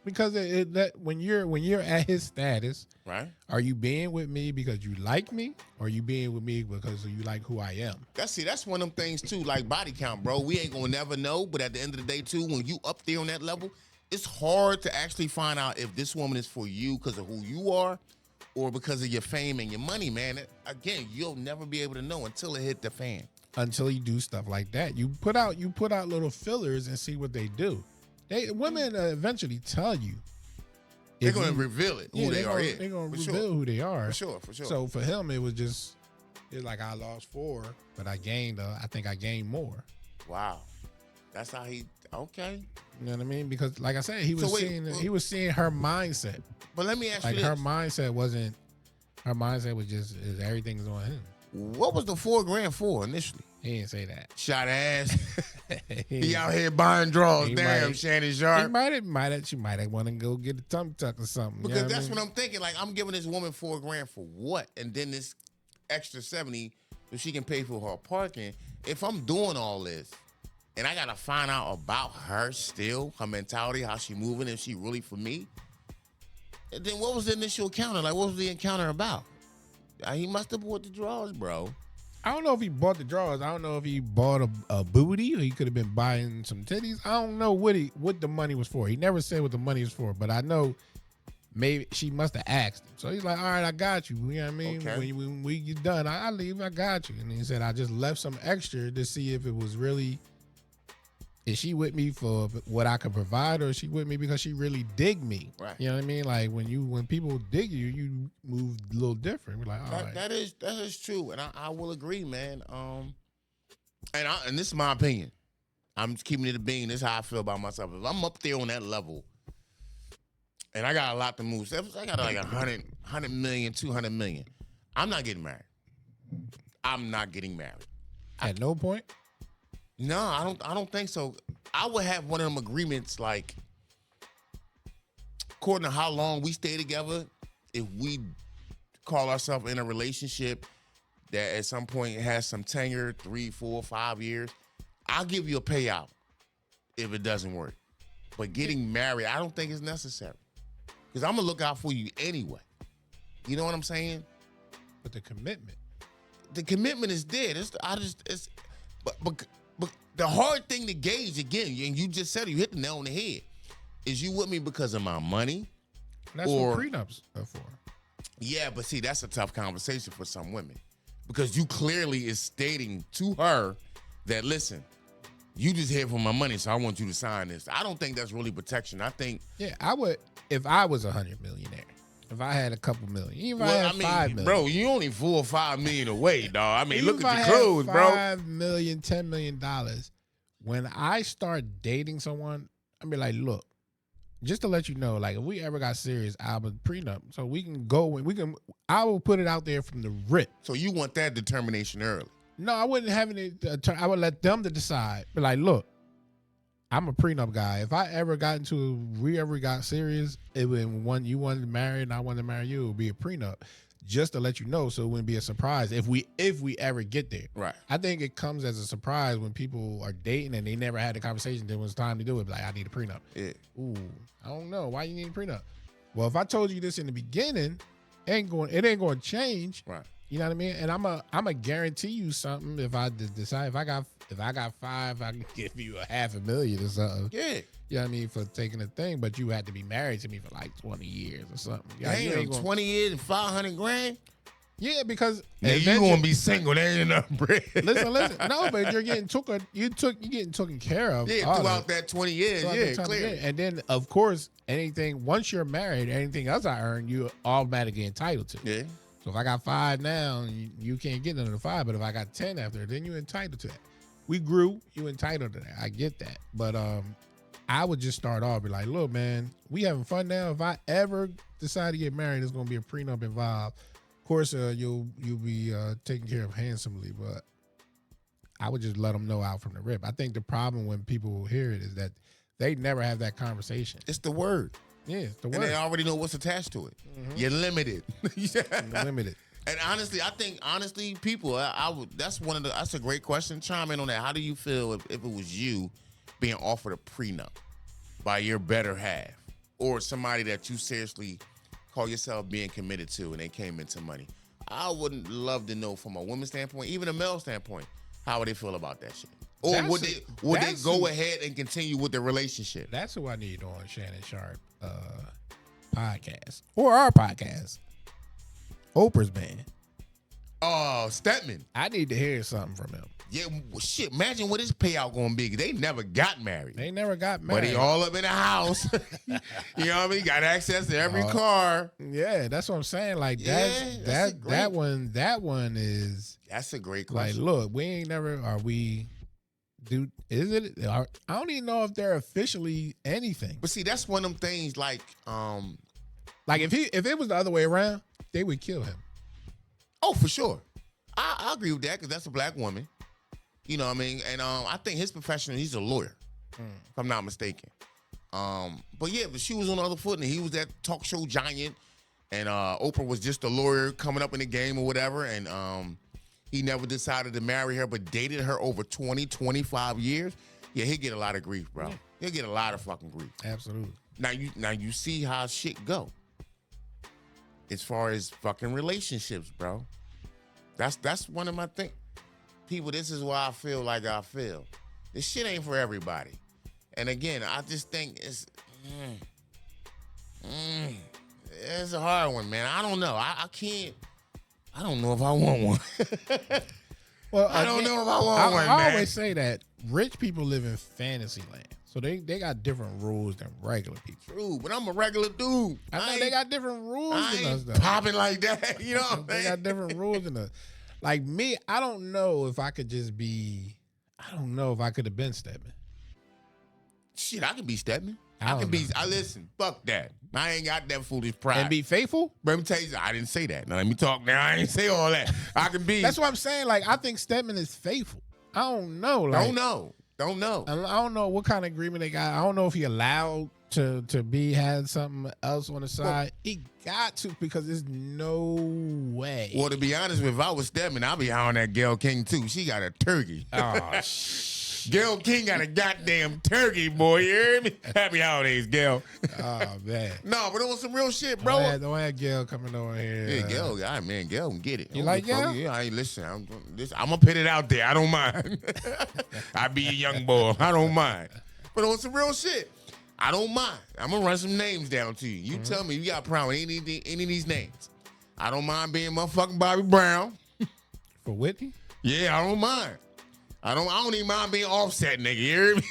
Because that when you're at his status,
right?
Are you being with me because you like me, or are you being with me because you like who I am?
That's one of them things too, like body count, bro. We ain't gonna never know, but at the end of the day too, when you up there on that level, it's hard to actually find out if this woman is for you because of who you are, or because of your fame and your money, man. Again, you'll never be able to know until it hit the fan.
Until you do stuff like that, you put out little fillers and see what they do. Women eventually tell you.
They're going to reveal it, who they are.
They're going to reveal who they are.
For sure.
So for him, it's like I lost 4, but I think I gained more.
Wow. That's how okay.
You know what I mean? Because like I said, he was seeing her mindset.
But let me ask you this.
Her mindset was just everything's on him.
What was the $4,000 for initially?
He didn't say that.
Shot ass. he out here buying draws. Damn, Shannon Sharp.
She might have want to go get a tummy tuck or something.
Because that's what I'm thinking. Like, I'm giving this woman $4,000 for what? And then this extra 70 so she can pay for her parking. If I'm doing all this and I gotta find out about her still, her mentality, how she moving, if she really for me, and then what was the initial encounter? Like, what was the encounter about? He must have bought the drawers, bro.
I don't know if he bought the drawers. I don't know if he bought a booty, or he could have been buying some titties. I don't know what the money was for. He never said what the money was for, but I know maybe she must have asked him. So he's like, all right, I got you. You know what I mean?
Okay.
When we get done, I leave, I got you. And he said, I just left some extra to see if it was really, is she with me for what I could provide, or is she with me because she really dig me?
Right.
You know what I mean? Like when people dig you, you move a little different. We're like, all right.
That is true, and I will agree, man. And this is my opinion. I'm just keeping it a bean. This is how I feel about myself. If I'm up there on that level, and I got a lot to move, so if I got like 100 million, 200 million, I'm not getting married. I'm not getting married.
At no point?
No, I don't think so. I would have one of them agreements, like, according to how long we stay together, if we call ourselves in a relationship that at some point has some tenure, 3, 4, 5 years, I'll give you a payout if it doesn't work. But getting married, I don't think it's necessary. Because I'm going to look out for you anyway. You know what I'm saying?
But the commitment
is there. But the hard thing to gauge, again, and you just said it, you hit the nail on the head, is you with me because of my money?
That's what prenups are for.
Yeah, but see, that's a tough conversation for some women. Because you clearly is stating to her that, listen, you just here for my money, so I want you to sign this. I don't think that's really protection. I think...
Yeah, I would, if I was $100 millionaire. If I had a couple million, even if I had 5 million.
Bro, you only $4 or $5 million away, dog. I mean,
even
look at your clothes, bro.
$5 million, $10 million. When I start dating someone, I'll be like, look, just to let you know, like, if we ever got serious, I would prenup. So we can go and I will put it out there from the rip.
So you want that determination early?
No, I wouldn't have any. I would let them to decide. Be like, look, I'm a prenup guy. If we ever got serious, it would when you wanted to marry and I wanted to marry you, it would be a prenup. Just to let you know, so it wouldn't be a surprise if we ever get there.
Right.
I think it comes as a surprise when people are dating and they never had the conversation. Then when it's time to do it, like, I need a prenup.
Yeah.
Ooh, I don't know why you need a prenup. Well, if I told you this in the beginning, it ain't going to change.
Right.
You know what I mean? And I'm a guarantee you something. If I decide if I got 5, I can give you $500,000 or something.
Yeah.
You know what I mean, for taking a thing, but you had to be married to me for like 20 years or something.
Damn, 20 years and $500,000?
Yeah, because
Nigga, you gonna be single. There ain't enough bread.
listen. No, but you're getting you're getting taken care of.
Yeah, throughout that 20 years. Yeah, clearly.
And then, of course, once you're married, anything else I earn, you're automatically entitled to.
Yeah.
So if I got 5 now, you can't get none of the 5. But if I got 10 after, then you're entitled to that. We grew, you entitled to that. I get that. But I would just start off, be like, look, man, we having fun now. If I ever decide to get married, there's gonna be a prenup involved. Of course, you'll be taken care of handsomely, but I would just let them know out from the rip. I think the problem when people hear it is that they never have that conversation.
It's the word.
Yeah, it's the word.
And they already know what's attached to it. Mm-hmm. You're limited.
You're limited.
And honestly, I think people, I would. That's a great question. Chime in on that. How do you feel if it was you being offered a prenup by your better half or somebody that you seriously call yourself being committed to, and they came into money? I wouldn't love to know from a woman's standpoint, even a male standpoint, how would they feel about that shit? Or would they go ahead and continue with the relationship?
That's who I need on Shannon Sharp podcast or our podcast. Oprah's man.
Oh, Stedman.
I need to hear something from him.
Yeah, well, shit. Imagine what his payout gonna be. They never got married.
But
he all up in the house. You know what I mean? Got access to every car.
Yeah, that's what I'm saying. Like that one is.
That's a great question.
Like, look, we ain't never. Are we? Dude, is it? I don't even know if they're officially anything.
But see, that's one of them things. Like
if it was the other way around, they would kill him.
Oh, for sure. I agree with that because that's a black woman. You know what I mean? And I think his profession, he's a lawyer, if I'm not mistaken. But yeah, but she was on the other foot, and he was that talk show giant, and Oprah was just a lawyer coming up in the game or whatever, and he never decided to marry her, but dated her over 20, 25 years. Yeah, he'll get a lot of grief, bro. Yeah. He'll get a lot of fucking grief.
Absolutely.
Now you see how shit go. As far as fucking relationships, bro. That's one of my things. People, this is why I feel like I feel. This shit ain't for everybody. And again, I just think it's a hard one, man. I don't know. I don't know if I want one.
Well,
I don't know if I want one, man.
I always say that rich people live in fantasy land. So they got different rules than regular people.
True, but I'm a regular dude.
I know they got different rules than us, though.
Popping like that, you know.
They got different rules than us. Like me, I don't know if I could have been Stedman.
Shit, I could be Stedman. Listen, fuck that. I ain't got that foolish pride.
And be faithful?
But let me tell you, I didn't say that. Now let me talk now. I ain't say all that. I can be.
That's what I'm saying. Like, I think Stedman is faithful. I don't know. Like,
Don't know.
I don't know what kind of agreement they got. I don't know if he allowed to had something else on the side. He got to, because there's no way.
Well, to be honest, if I was Stedman, I'd be high on that Gayle King too. She got a turkey.
Oh,
Gayle King got a goddamn turkey, boy. You hear me? Happy holidays, Gayle.
Oh, man.
No, but it was some real shit, bro.
Don't have Gayle coming over here.
Yeah, Gayle, Gayle can get it.
You like Gayle?
Yeah, I ain't listen. I'm gonna put it out there. I don't mind. I be a young boy. I don't mind. But on some real shit, I don't mind. I'm gonna run some names down to you. You tell me you got a problem with any of these names. I don't mind being motherfucking Bobby Brown.
For Whitney?
Yeah, I don't mind. I don't even mind being Offset, nigga. You hear me?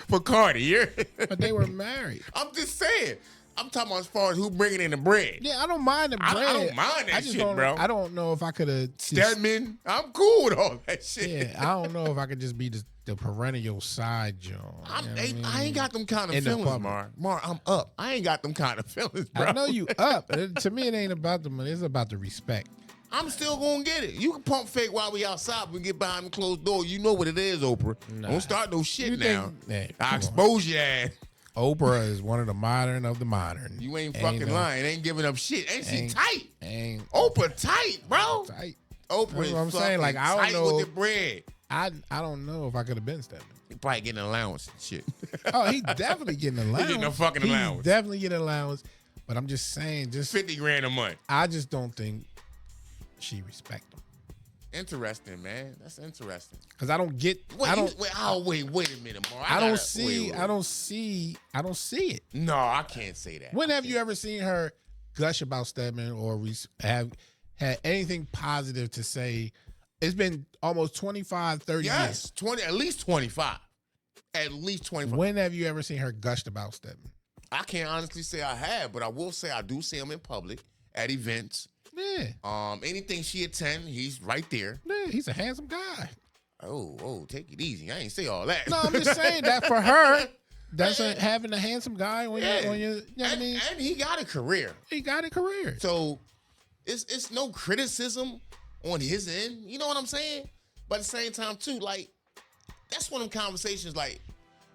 For Cardi, you hear me?
But they were married.
I'm just saying. I'm talking about as far as who bringing in the bread.
Yeah, I don't mind the bread.
I don't mind that shit, bro.
I don't know if I could have.
Stedman, I'm cool with all that shit.
Yeah, I don't know if I could just be the perennial side joint.
I ain't got them kind of feelings, Mar. I'm up. I ain't got them kind of feelings, bro.
I know you up. To me, it ain't about the money. It's about the respect.
I'm still gonna get it. You can pump fake while we outside. We get behind the closed door. You know what it is, Oprah. Nah. Don't start no shit now. I expose your ass.
Oprah is one of the modern of the modern.
You ain't fucking lying. Ain't giving up shit. Ain't she tight? Oprah tight, bro.
Tight.
Oprah is
I'm saying. Like, I don't know
with the bread.
I don't know if I could have been Stedman.
He probably getting an allowance and shit.
Oh, he definitely getting an allowance.
He getting a fucking allowance.
He's definitely getting an allowance. But I'm just saying, just
$50,000 a month.
I just don't think she respect him.
Interesting, man. That's interesting.
Because I don't get.
Wait a minute, Mar.
I don't see it.
No, I can't say that.
When have you ever seen her gush about Stedman or have had anything positive to say. It's been almost 25, 30 years.
Yes, 20, at least 25. At least 25.
When have you ever seen her gushed about Stedman?
I can't honestly say I have, but I will say I do see him in public at events.
Yeah.
Anything she attend, he's right there.
Yeah, he's a handsome guy.
Oh, take it easy. I ain't say all that.
No, I'm just saying that for her, that's having a handsome guy on your, you know what I mean?
And he got a career.
He got a career.
So it's no criticism on his end. You know what I'm saying? But at the same time, too, like, that's one of them conversations, like,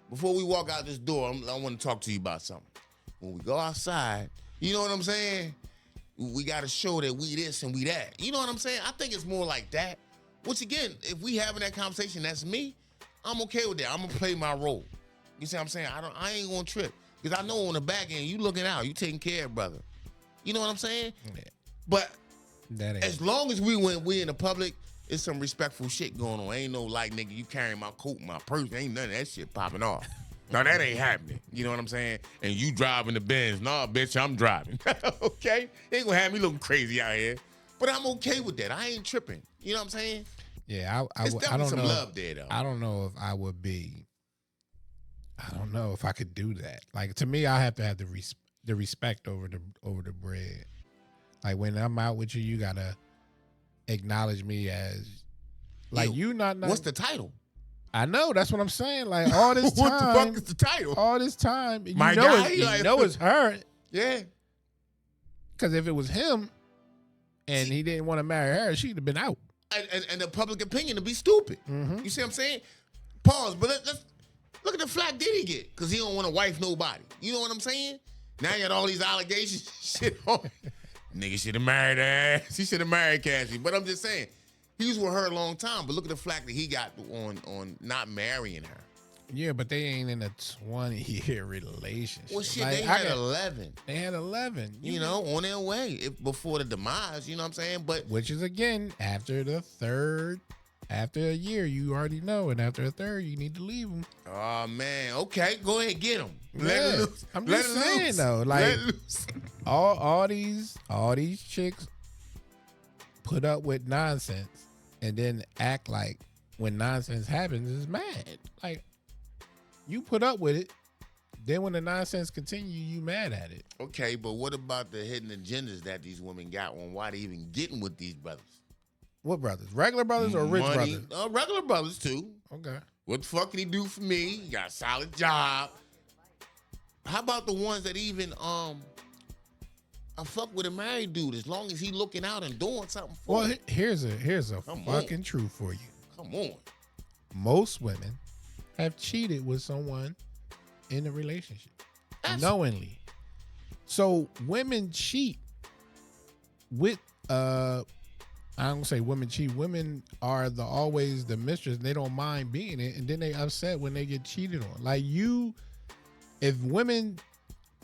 before we walk out this door, I want to talk to you about something. When we go outside, you know what I'm saying? We got to show that we this and we that. You know what I'm saying? I think it's more like that. Which, again, if we having that conversation, that's me, I'm okay with that. I'm going to play my role. You see what I'm saying? I ain't going to trip. Because I know on the back end, you looking out. You taking care, brother. You know what I'm saying?
Yeah.
But
That
as long as we in the public, it's some respectful shit going on. Ain't no like, nigga, you carrying my coat and my purse. Ain't none of that shit popping off. No, that ain't happening. You know what I'm saying? And you driving the Benz. Nah, bitch, I'm driving. Okay? Ain't gonna have me looking crazy out here. But I'm okay with that. I ain't tripping. You know what I'm saying?
Yeah,
It's
I
definitely
don't
some
know.
love there, though.
I don't know if I would be. I don't know if I could do that. Like, to me, I have to have the respect over the bread. Like, when I'm out with you, you gotta acknowledge me as like, you not.
What's the title?
I know, that's what I'm saying. Like, all this time,
what the fuck is the title?
all this time,
My guy?
you know it's her.
Yeah.
Because if it was him and he didn't want to marry her, she'd have been out.
And the public opinion to be stupid.
Mm-hmm.
You see what I'm saying? Pause. But let's look at the flack did he get? Because he don't want to wife nobody. You know what I'm saying? Now you got all these allegations. Shit on. Nigga should have married her. She should have married Cassie. But I'm just saying, he was with her a long time. But look at the flack that he got on not marrying her.
Yeah, but they ain't in a 20-year relationship.
Well, shit,
like,
they had 11.
They had 11.
You know, on their way before the demise. You know what I'm saying? But
which is, again, after a year, you already know. And after a third, you need to leave them.
Oh, man. Okay, go ahead, get him. Let it loose.
I'm just saying, though. Like, all these chicks put up with nonsense and then act like when nonsense happens, is mad. Like, you put up with it. Then when the nonsense continues, you mad at it.
Okay, but what about the hidden agendas that these women got on why they even getting with these brothers?
What brothers? Regular brothers or rich brothers?
Regular brothers, too.
Okay.
What the fuck can he do for me? He got a solid job. How about the ones that even, I fuck with a married dude as long as he looking out and doing something for me?
Well, here's a fucking truth for you.
Come on.
Most women have cheated with someone in a relationship knowingly. So women cheat with I don't say women cheat. Women are always the mistress. They don't mind being it, and then they upset when they get cheated on. Like, if women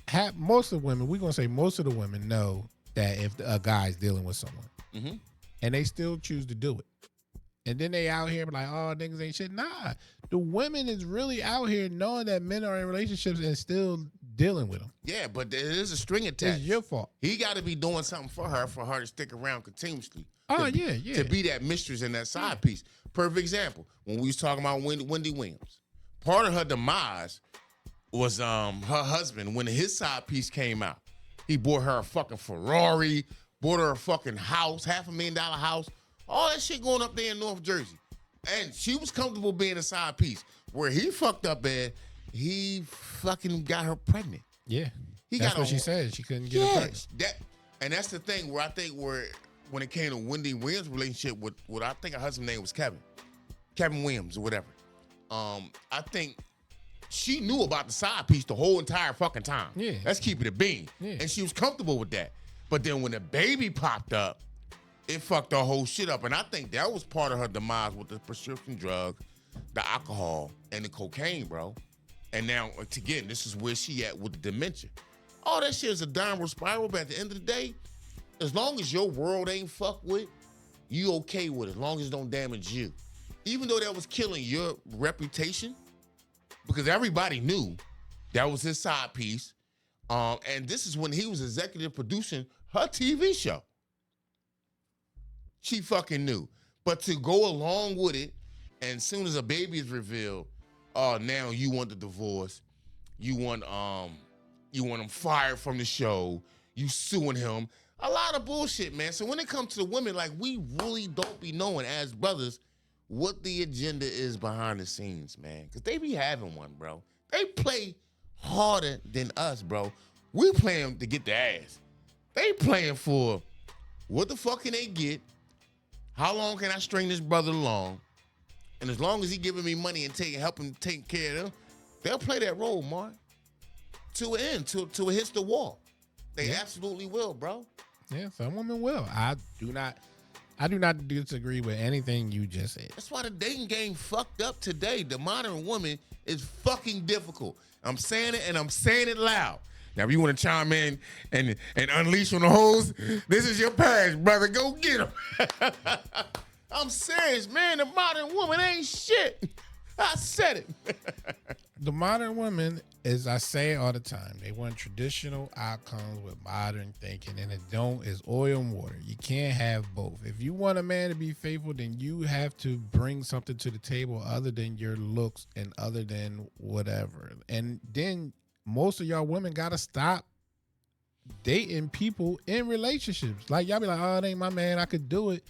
have, most of the women, we're gonna say most of the women know that if a guy's dealing with someone, and they still choose to do it. And then they out here like, oh, niggas ain't shit. Nah, the women is really out here knowing that men are in relationships and still dealing with them.
Yeah, but there is a string attached.
It's your fault.
He got to be doing something for her to stick around continuously.
Oh,
to,
yeah.
To be that mistress and that side piece. Perfect example. When we was talking about Wendy Williams, part of her demise was her husband, when his side piece came out, he bought her a fucking Ferrari, bought her a fucking house, $500,000 house, all that shit going up there in North Jersey. And she was comfortable being a side piece. Where he fucked up at, he fucking got her pregnant.
Yeah.
That's
That's what she said. She couldn't get her pregnant.
And that's the thing where I think when it came to Wendy Williams' relationship with I think her husband's name was Kevin Williams or whatever. I think she knew about the side piece the whole entire fucking time.
Yeah.
Let's keep it a bean.
Yeah.
And she was comfortable with that. But then when the baby popped up, it fucked her whole shit up. And I think that was part of her demise with the prescription drug, the alcohol, and the cocaine, bro. And now, again, this is where she at with the dementia. All that shit is a downward spiral, but at the end of the day, as long as your world ain't fucked with, you okay with it, as long as it don't damage you. Even though that was killing your reputation, because everybody knew that was his side piece. And this is when he was executive producing her TV show. She fucking knew. But to go along with it, and as soon as a baby is revealed, oh, now you want the divorce. You want him fired from the show. You suing him. A lot of bullshit, man. So when it comes to the women, like, we really don't be knowing as brothers what the agenda is behind the scenes, man. Because they be having one, bro. They play harder than us, bro. We playing to get the ass. They playing for what the fuck can they get? How long can I string this brother along? And as long as he giving me money and helping take care of them, they'll play that role, Mark. To an end, till it hits the wall. They absolutely will, bro.
Yeah, some women will. I do not disagree with anything you just said.
That's why the dating game fucked up today. The modern woman is fucking difficult. I'm saying it, and I'm saying it loud. Now, if you want to chime in and unleash on the hoes, this is your pass, brother. Go get them. I'm serious, man. The modern woman ain't shit. I said it.
The modern women, as I say all the time, they want traditional outcomes with modern thinking, and is oil and water. You can't have both. If you want a man to be faithful, then you have to bring something to the table other than your looks and other than whatever. And then most of y'all women gotta stop dating people in relationships. Like, y'all be like, oh, it ain't my man, I could do it.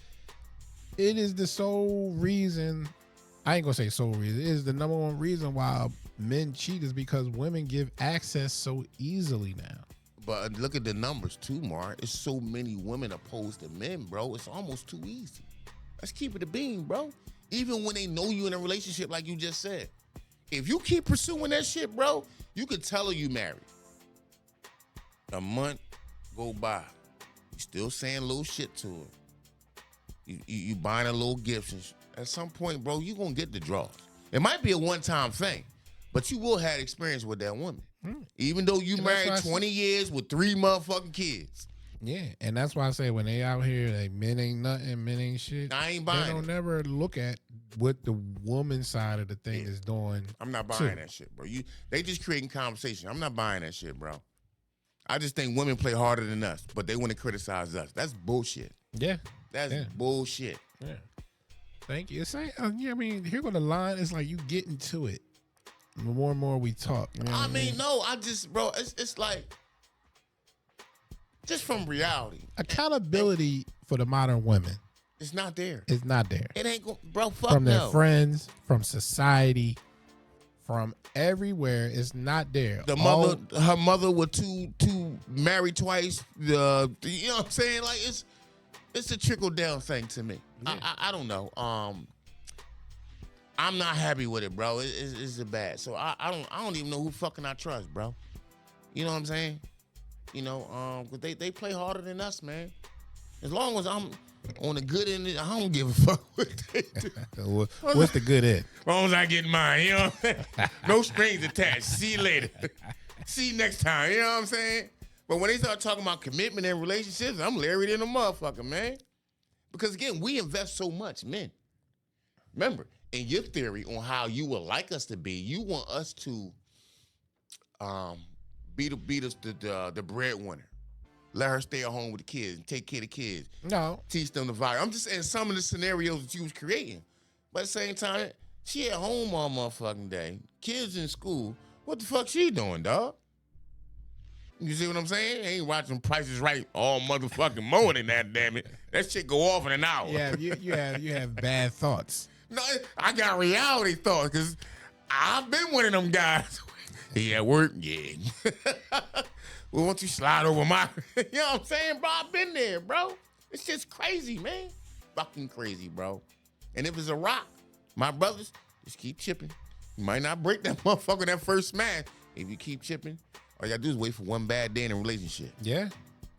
It is the sole reason. I ain't gonna say sole reason. It is the number one reason why men cheat, is because women give access so easily now.
But look at the numbers too, Mark. It's so many women opposed to men, bro. It's almost too easy. Let's keep it a bean, bro. Even when they know you in a relationship, like you just said. If you keep pursuing that shit, bro, you could tell her you married. A month go by. You still saying little shit to her. You buying her little gifts and at some point, bro, you gonna get the draws. It might be a one-time thing, but you will have experience with that woman. Even though you married 20 years with 3 motherfucking kids.
Yeah, and that's why I say when they out here, like, men ain't nothing, men ain't shit.
I ain't buying
They don't
it.
never look at what the woman side of the thing is doing.
I'm not buying that shit, bro. They just creating conversation. I'm not buying that shit, bro. I just think women play harder than us, but they want to criticize us. That's bullshit.
Yeah.
That's bullshit.
Yeah. Thank you. It's like, yeah, I mean, here go the line. It's like you get into it. The more and more we talk. You know
I mean, no, I just, bro, it's like, just from reality.
Accountability for the modern women.
It's not there.
It's not there.
It ain't going, bro, fuck
from their
no.
friends, from society, from everywhere. It's not there.
Her mother was two married twice. You know what I'm saying? Like, it's a trickle down thing to me. Yeah. I don't know. I'm not happy with it, bro. It's bad. So I don't even know who fucking I trust, bro. You know what I'm saying? You know, 'cause they play harder than us, man. As long as I'm on the good end, I don't give a fuck what they do.
What's the good end?
As long as I get mine, you know what I'm saying? No strings attached. See you later. See you next time, you know what I'm saying? But when they start talking about commitment and relationships, I'm leery than a motherfucker, man. Because, again, we invest so much, men. Remember, in your theory on how you would like us to be, you want us to be the breadwinner. Let her stay at home with the kids and take care of the kids.
No.
Teach them the value. I'm just saying some of the scenarios that you was creating. But at the same time, she at home all motherfucking day. Kids in school. What the fuck she doing, dog? You see what I'm saying? Ain't watching Prices Right all motherfucking morning, that damn it. That shit go off in an hour.
Yeah, you have bad thoughts.
No, I got reality thoughts because I've been one of them guys. He at work? Yeah. Well, won't you slide over my... You know what I'm saying, bro? I've been there, bro. It's just crazy, man. Fucking crazy, bro. And if it's a rock, my brothers, just keep chipping. You might not break that motherfucker that first smash. If you keep chipping, all you gotta do is wait for one bad day in a relationship.
Yeah.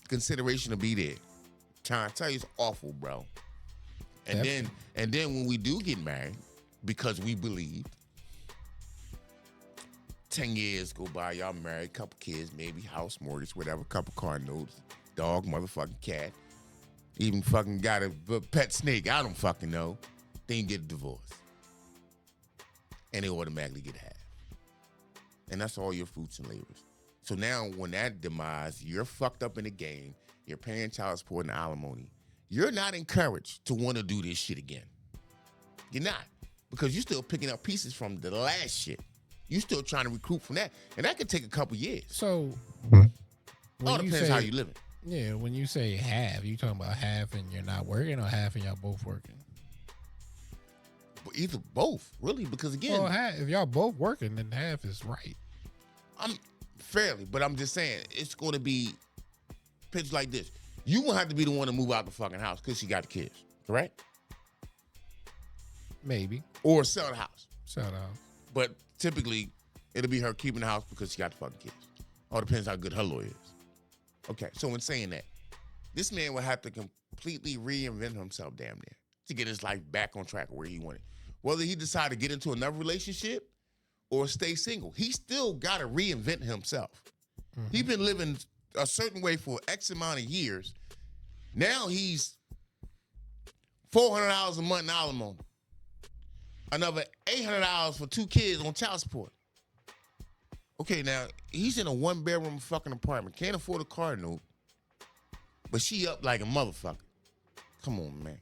Consideration will be there. Trying to tell you, it's awful, bro. And then when we do get married, because we believe, 10 years go by, y'all married, couple kids, maybe house mortgage, whatever, couple car notes, dog, motherfucking cat, even fucking got a pet snake, I don't fucking know. Then you get a divorce. And they automatically get half. And that's all your fruits and labors. So now when that demise, you're fucked up in the game, you're paying child support and alimony, you're not encouraged to want to do this shit again. You're not. Because you're still picking up pieces from the last shit. You still trying to recruit from that. And that could take a couple years.
So,
All depends how you living.
Yeah, when you say half, you talking about half and you're not working or half and y'all both working?
But either both, really, because again.
Well, if y'all both working, then half is right.
I'm fairly, but I'm just saying, it's going to be pitched like this. You won't have to be the one to move out the fucking house because she got the kids, correct?
Maybe.
Or sell the house.
Sell the house.
But typically, it'll be her keeping the house because she got the fucking kids. All depends how good her lawyer is. Okay, so in saying that, this man would have to completely reinvent himself damn near to get his life back on track where he wanted. Whether he decide to get into another relationship or stay single, he still got to reinvent himself. Mm-hmm. He's been living a certain way for X amount of years. Now he's $400 a month in alimony. Another $800 for 2 kids on child support. Okay, now he's in a 1-bedroom fucking apartment. Can't afford a car note. But she up like a motherfucker. Come on, man.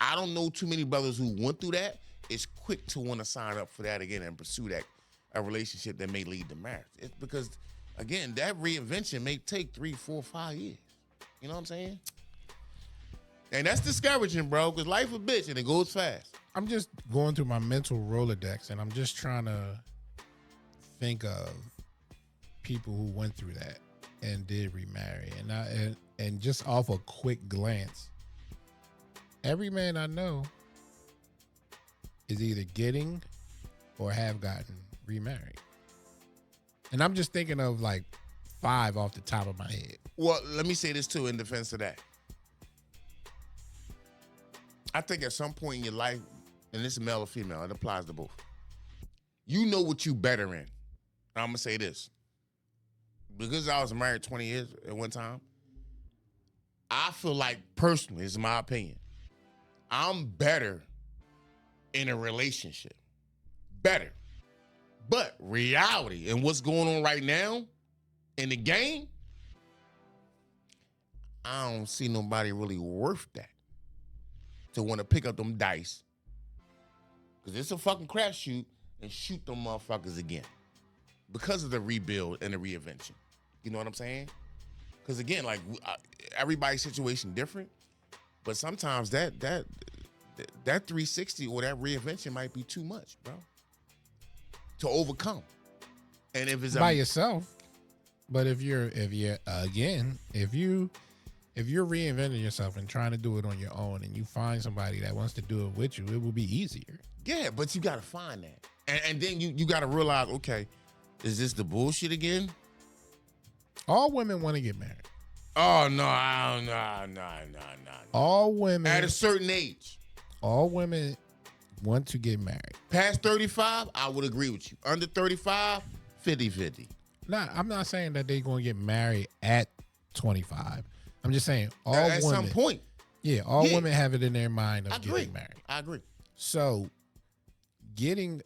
I don't know too many brothers who went through that. It's quick to want to sign up for that again and pursue a relationship that may lead to marriage. It's because, again, that reinvention may take 3, 4, 5 years. You know what I'm saying? And that's discouraging, bro, because life a bitch and it goes fast.
I'm just going through my mental Rolodex and I'm just trying to think of people who went through that and did remarry. And just off a quick glance, every man I know is either getting or have gotten remarried. And I'm just thinking of like 5 off the top of my head.
Well, let me say this too in defense of that. I think at some point in your life, and this is male or female, it applies to both. You know what you better in. I'm going to say this. Because I was married 20 years at one time, I feel like personally, this is my opinion, I'm better in a relationship. Better. But reality and what's going on right now in the game, I don't see nobody really worth that to want to pick up them dice. Because it's a fucking crapshoot and shoot them motherfuckers again. Because of the rebuild and the reinvention. You know what I'm saying? Because again, like everybody's situation different, but sometimes that 360 or that reinvention might be too much, bro, to overcome. And if it's
by yourself, but if you're reinventing yourself and trying to do it on your own, and you find somebody that wants to do it with you, it will be easier.
Yeah, but you got to find that, and then you got to realize, okay, is this the bullshit again?
All women want to get married.
Oh, no.
All women.
At a certain age.
All women want to get married.
Past 35, I would agree with you. Under 35, 50-50.
Nah, I'm not saying that they're going to get married at 25. I'm just saying all women.
At some point.
Yeah, all women have it in their mind of getting married.
I agree.
So,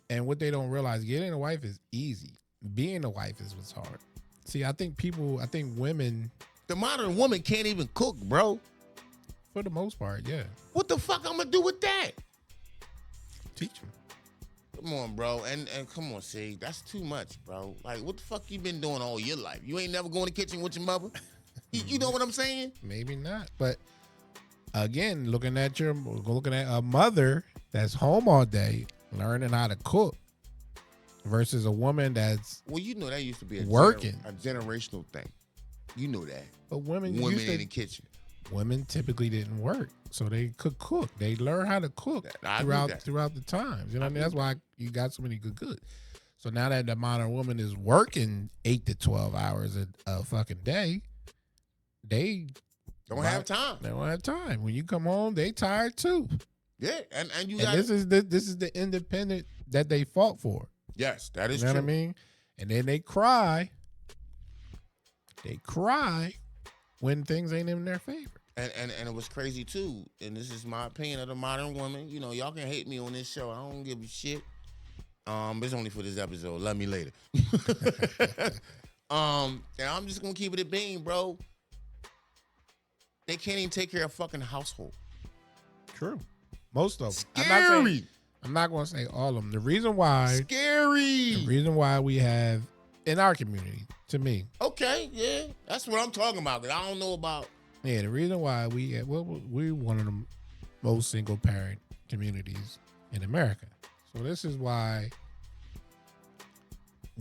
what they don't realize, getting a wife is easy. Being a wife is what's hard. See, I think women.
The modern woman can't even cook, bro.
For the most part, yeah.
What the fuck I'm gonna do with that?
Teach them.
Come on, bro. And come on, see, that's too much, bro. Like, what the fuck you been doing all your life? You ain't never going to the kitchen with your mother? You know what I'm saying?
Maybe not. But again, looking at a mother that's home all day, learning how to cook, versus a woman that's
you know that used to be a generational thing. You know that.
But women
in the kitchen.
Women typically didn't work, so they could cook. They learn how to cook throughout the times. You know what I mean? That's why you got so many good cooks. So now that the modern woman is working 8 to 12 hours a fucking day, they
don't have time.
They don't have time. When you come home, they tired too.
Yeah, and
this is the independent that they fought for.
Yes, that is
true. You know what I mean? And then they cry. They cry when things ain't in their favor.
And it was crazy too. And this is my opinion of the modern woman. You know, y'all can hate me on this show. I don't give a shit. It's only for this episode. Love me later. And I'm just gonna keep it a bean, bro. they can't even take care of fucking household.
True. Most of them.
Scary.
I'm not going to say all of them. The reason why we have in our community, to me.
Okay, yeah, that's what I'm talking about. I don't know about.
Yeah, the reason why we're one of the most single parent communities in America. So this is why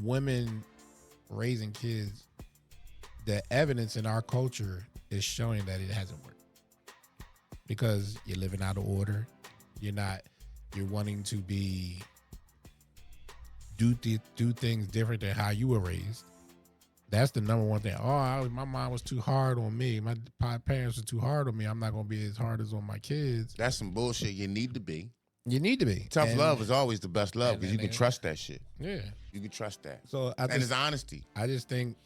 women raising kids, the evidence in our culture is showing that it hasn't worked. Because you're living out of order. You're wanting to do things different than how you were raised. That's the number one thing. My mom was too hard on me. My parents were too hard on me. I'm not going to be as hard as on my kids.
That's some bullshit. You need to be.
You need to be.
Tough love is always the best love because you can trust that shit.
Yeah.
You can trust that.
So
and it's honesty.
I just think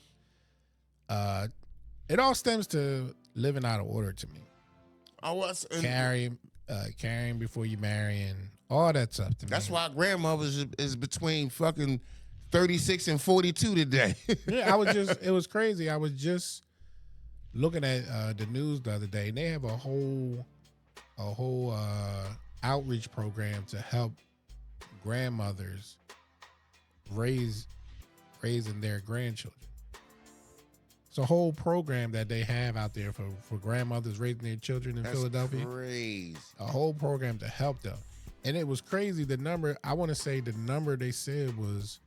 it all stems to living out of order to me. Carrying before you marry and all that stuff to me.
That's why grandmothers is between fucking 36 and 42 today.
Yeah, it was crazy. I was just looking at the news the other day, and they have a whole outreach program to help grandmothers raising their grandchildren. It's a whole program that they have out there for grandmothers raising their children in Philadelphia.
Crazy.
A whole program to help them. And it was crazy. The number they said was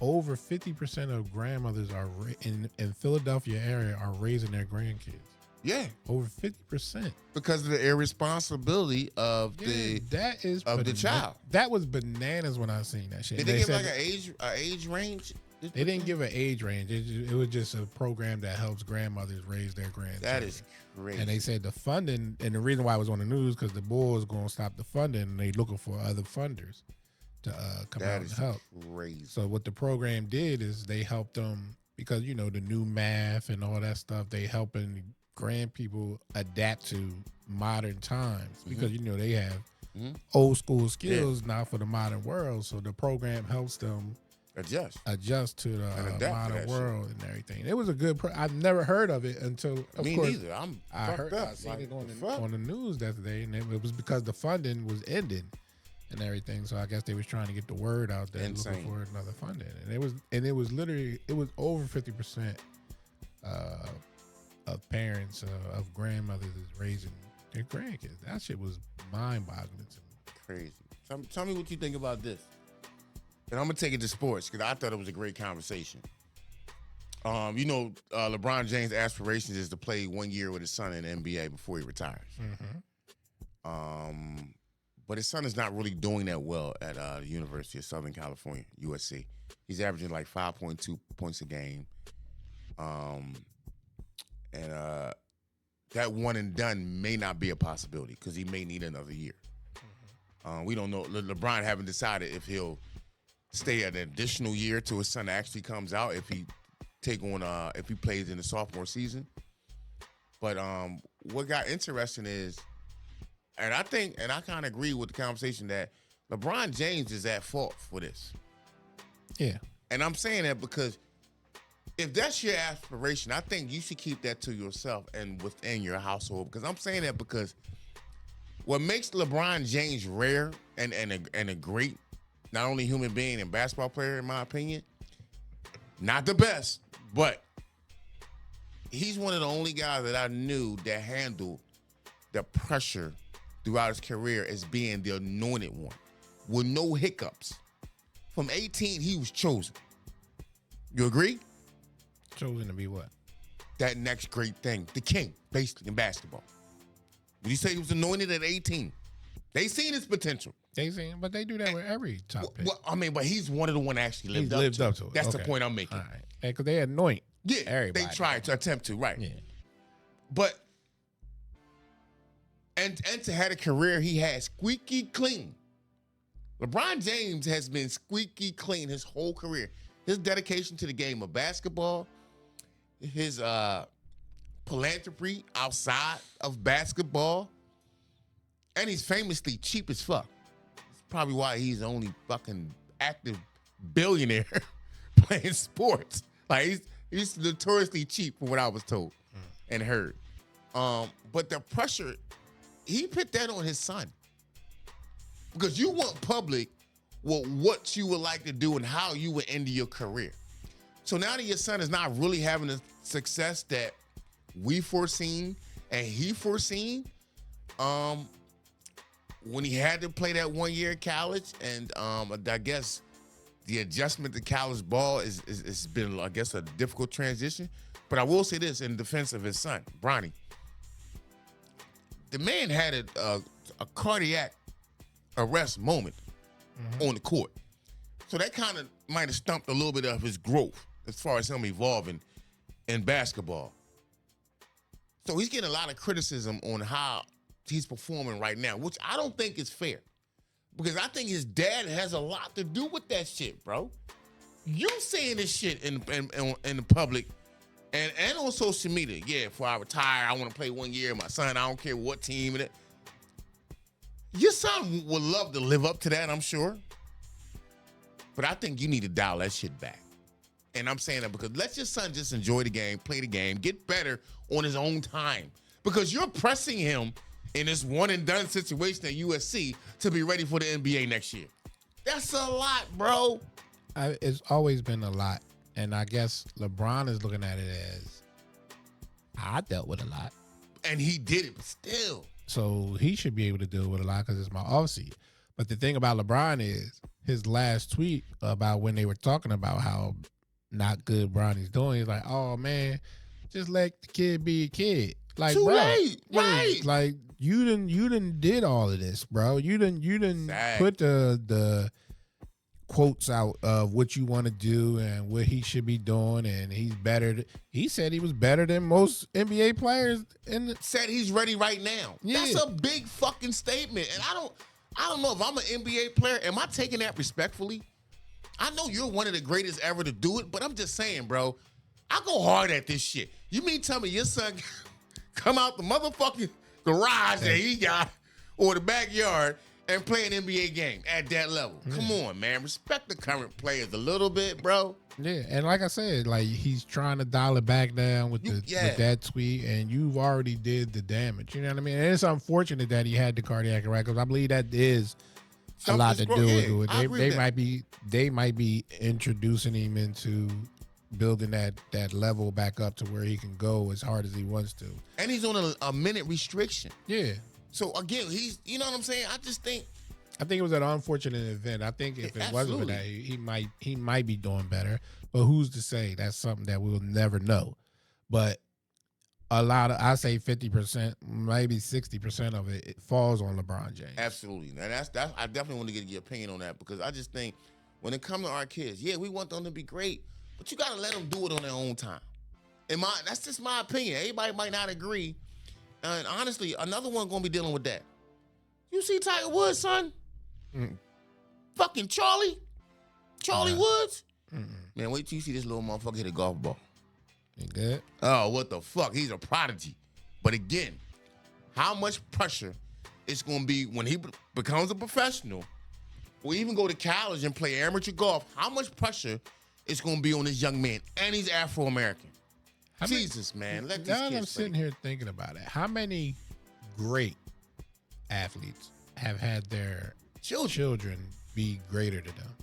over 50% of grandmothers are in Philadelphia area are raising their grandkids.
Yeah.
Over 50%.
Because of the irresponsibility of the child.
That was bananas when I seen that shit.
Did they give like an age range?
They didn't give an age range. It was just a program that helps grandmothers raise their grandchildren.
That is crazy.
And they said the funding, and the reason why it was on the news because the board is going to stop the funding, and they looking for other funders to come out and help.
Crazy.
So what the program did is they helped them because the new math and all that stuff. They helping grand people adapt to modern times because they have old school skills now for the modern world. So the program helps them adjust to the modern world and everything. It was a good. I've never heard of it until.
Me neither.
I seen it on the news the other day, and it was because the funding was ending and everything. So I guess they was trying to get the word out there, looking for another funding. And it was literally over 50% of parents of grandmothers is raising their grandkids. That shit was mind-boggling to me.
Crazy. Tell me what you think about this. And I'm going to take it to sports because I thought it was a great conversation. LeBron James' aspirations is to play 1 year with his son in the NBA before he retires. Mm-hmm. But his son is not really doing that well at the University of Southern California, USC. He's averaging like 5.2 points a game. And that one and done may not be a possibility because he may need another year. Mm-hmm. We don't know. LeBron haven't decided if he'll stay an additional year till his son actually comes out if he plays in the sophomore season. But what got interesting is, and I kind of agree with the conversation that LeBron James is at fault for this.
Yeah.
And I'm saying that because if that's your aspiration, I think you should keep that to yourself and within your household. Because I'm saying that because what makes LeBron James rare and a great, not only human being and basketball player, in my opinion, not the best, but he's one of the only guys that I knew that handled the pressure throughout his career as being the anointed one with no hiccups. From 18, he was chosen. You agree?
Chosen to be what?
That next great thing. The king, basically, in basketball. Would you say he was anointed at 18? They seen his potential.
But they do that with every top pick.
Well, but he's one of the one that actually lived up to it. That's the point I'm making.
All right. Because they anoint
everybody. They tried to attempt to, right.
Yeah.
But, and to have a career he had squeaky clean. LeBron James has been squeaky clean his whole career. His dedication to the game of basketball, his philanthropy outside of basketball, and he's famously cheap as fuck. That's probably why he's the only fucking active billionaire playing sports. Like he's notoriously cheap from what I was told and heard. But the pressure, he put that on his son. Because you want public with what you would like to do and how you would end your career. So now that your son is not really having the success that we foreseen and he foreseen, when he had to play that 1 year in college, and I guess the adjustment to college ball is been, I guess, a difficult transition. But I will say this in defense of his son, Bronny. The man had a cardiac arrest moment on the court. So that kind of might have stumped a little bit of his growth as far as him evolving in basketball. So he's getting a lot of criticism on how he's performing right now, which I don't think is fair. Because I think his dad has a lot to do with that shit, bro. You saying this shit in the public and on social media. Yeah, before I retire, I want to play 1 year. My son, I don't care what team it is. Your son would love to live up to that, I'm sure. But I think you need to dial that shit back. And I'm saying that because let your son just enjoy the game, play the game, get better on his own time. Because you're pressing him in this one and done situation at USC to be ready for the NBA next year. That's a lot, bro.
It's always been a lot. And I guess LeBron is looking at it as, I dealt with a lot.
And he did it, but still.
So he should be able to deal with a lot because it's my offseason. But the thing about LeBron is his last tweet about when they were talking about how not good Bronny's doing, he's like, oh, man, just let the kid be a kid. Like,
too
bro,
late, right?
Like you didn't did all of this, bro. You didn't put the quotes out of what you want to do and what he should be doing, and he's better. He said he was better than most NBA players, and
said he's ready right now.
Yeah.
That's a big fucking statement, and I don't know if I'm an NBA player. Am I taking that respectfully? I know you're one of the greatest ever to do it, but I'm just saying, bro. I go hard at this shit. You mean tell me your son come out the motherfucking garage that he got or the backyard and play an NBA game at that level? Come on, man. Respect the current players a little bit, bro.
Yeah, and like I said, like he's trying to dial it back down with with that tweet, and you've already did the damage. You know what I mean? And it's unfortunate that he had the cardiac arrest because I believe that is a lot to do with it. They might be introducing him into building that level back up to where he can go as hard as he wants to.
And he's on a minute restriction.
Yeah.
So again, you know what I'm saying? I think
it was an unfortunate event. I think if it wasn't for that, he might be doing better. But who's to say? That's something that we'll never know. But I say 50%, maybe 60% of it falls on LeBron James.
Absolutely. Now that's I definitely want to get your opinion on that because I just think when it comes to our kids, yeah, we want them to be great, but you got to let them do it on their own time. That's just my opinion. Everybody might not agree. And honestly, another one going to be dealing with that. You see Tiger Woods, son? Fucking Charlie Woods? Man, wait till you see this little motherfucker hit a golf ball.
You good?
Oh, what the fuck? He's a prodigy. But again, how much pressure it's going to be when he becomes a professional or even go to college and play amateur golf? How much pressure is going to be on this young man? And he's Afro-American. Jesus, man. Let these kids
I'm sitting here thinking about it. How many great athletes have had their children be greater than them?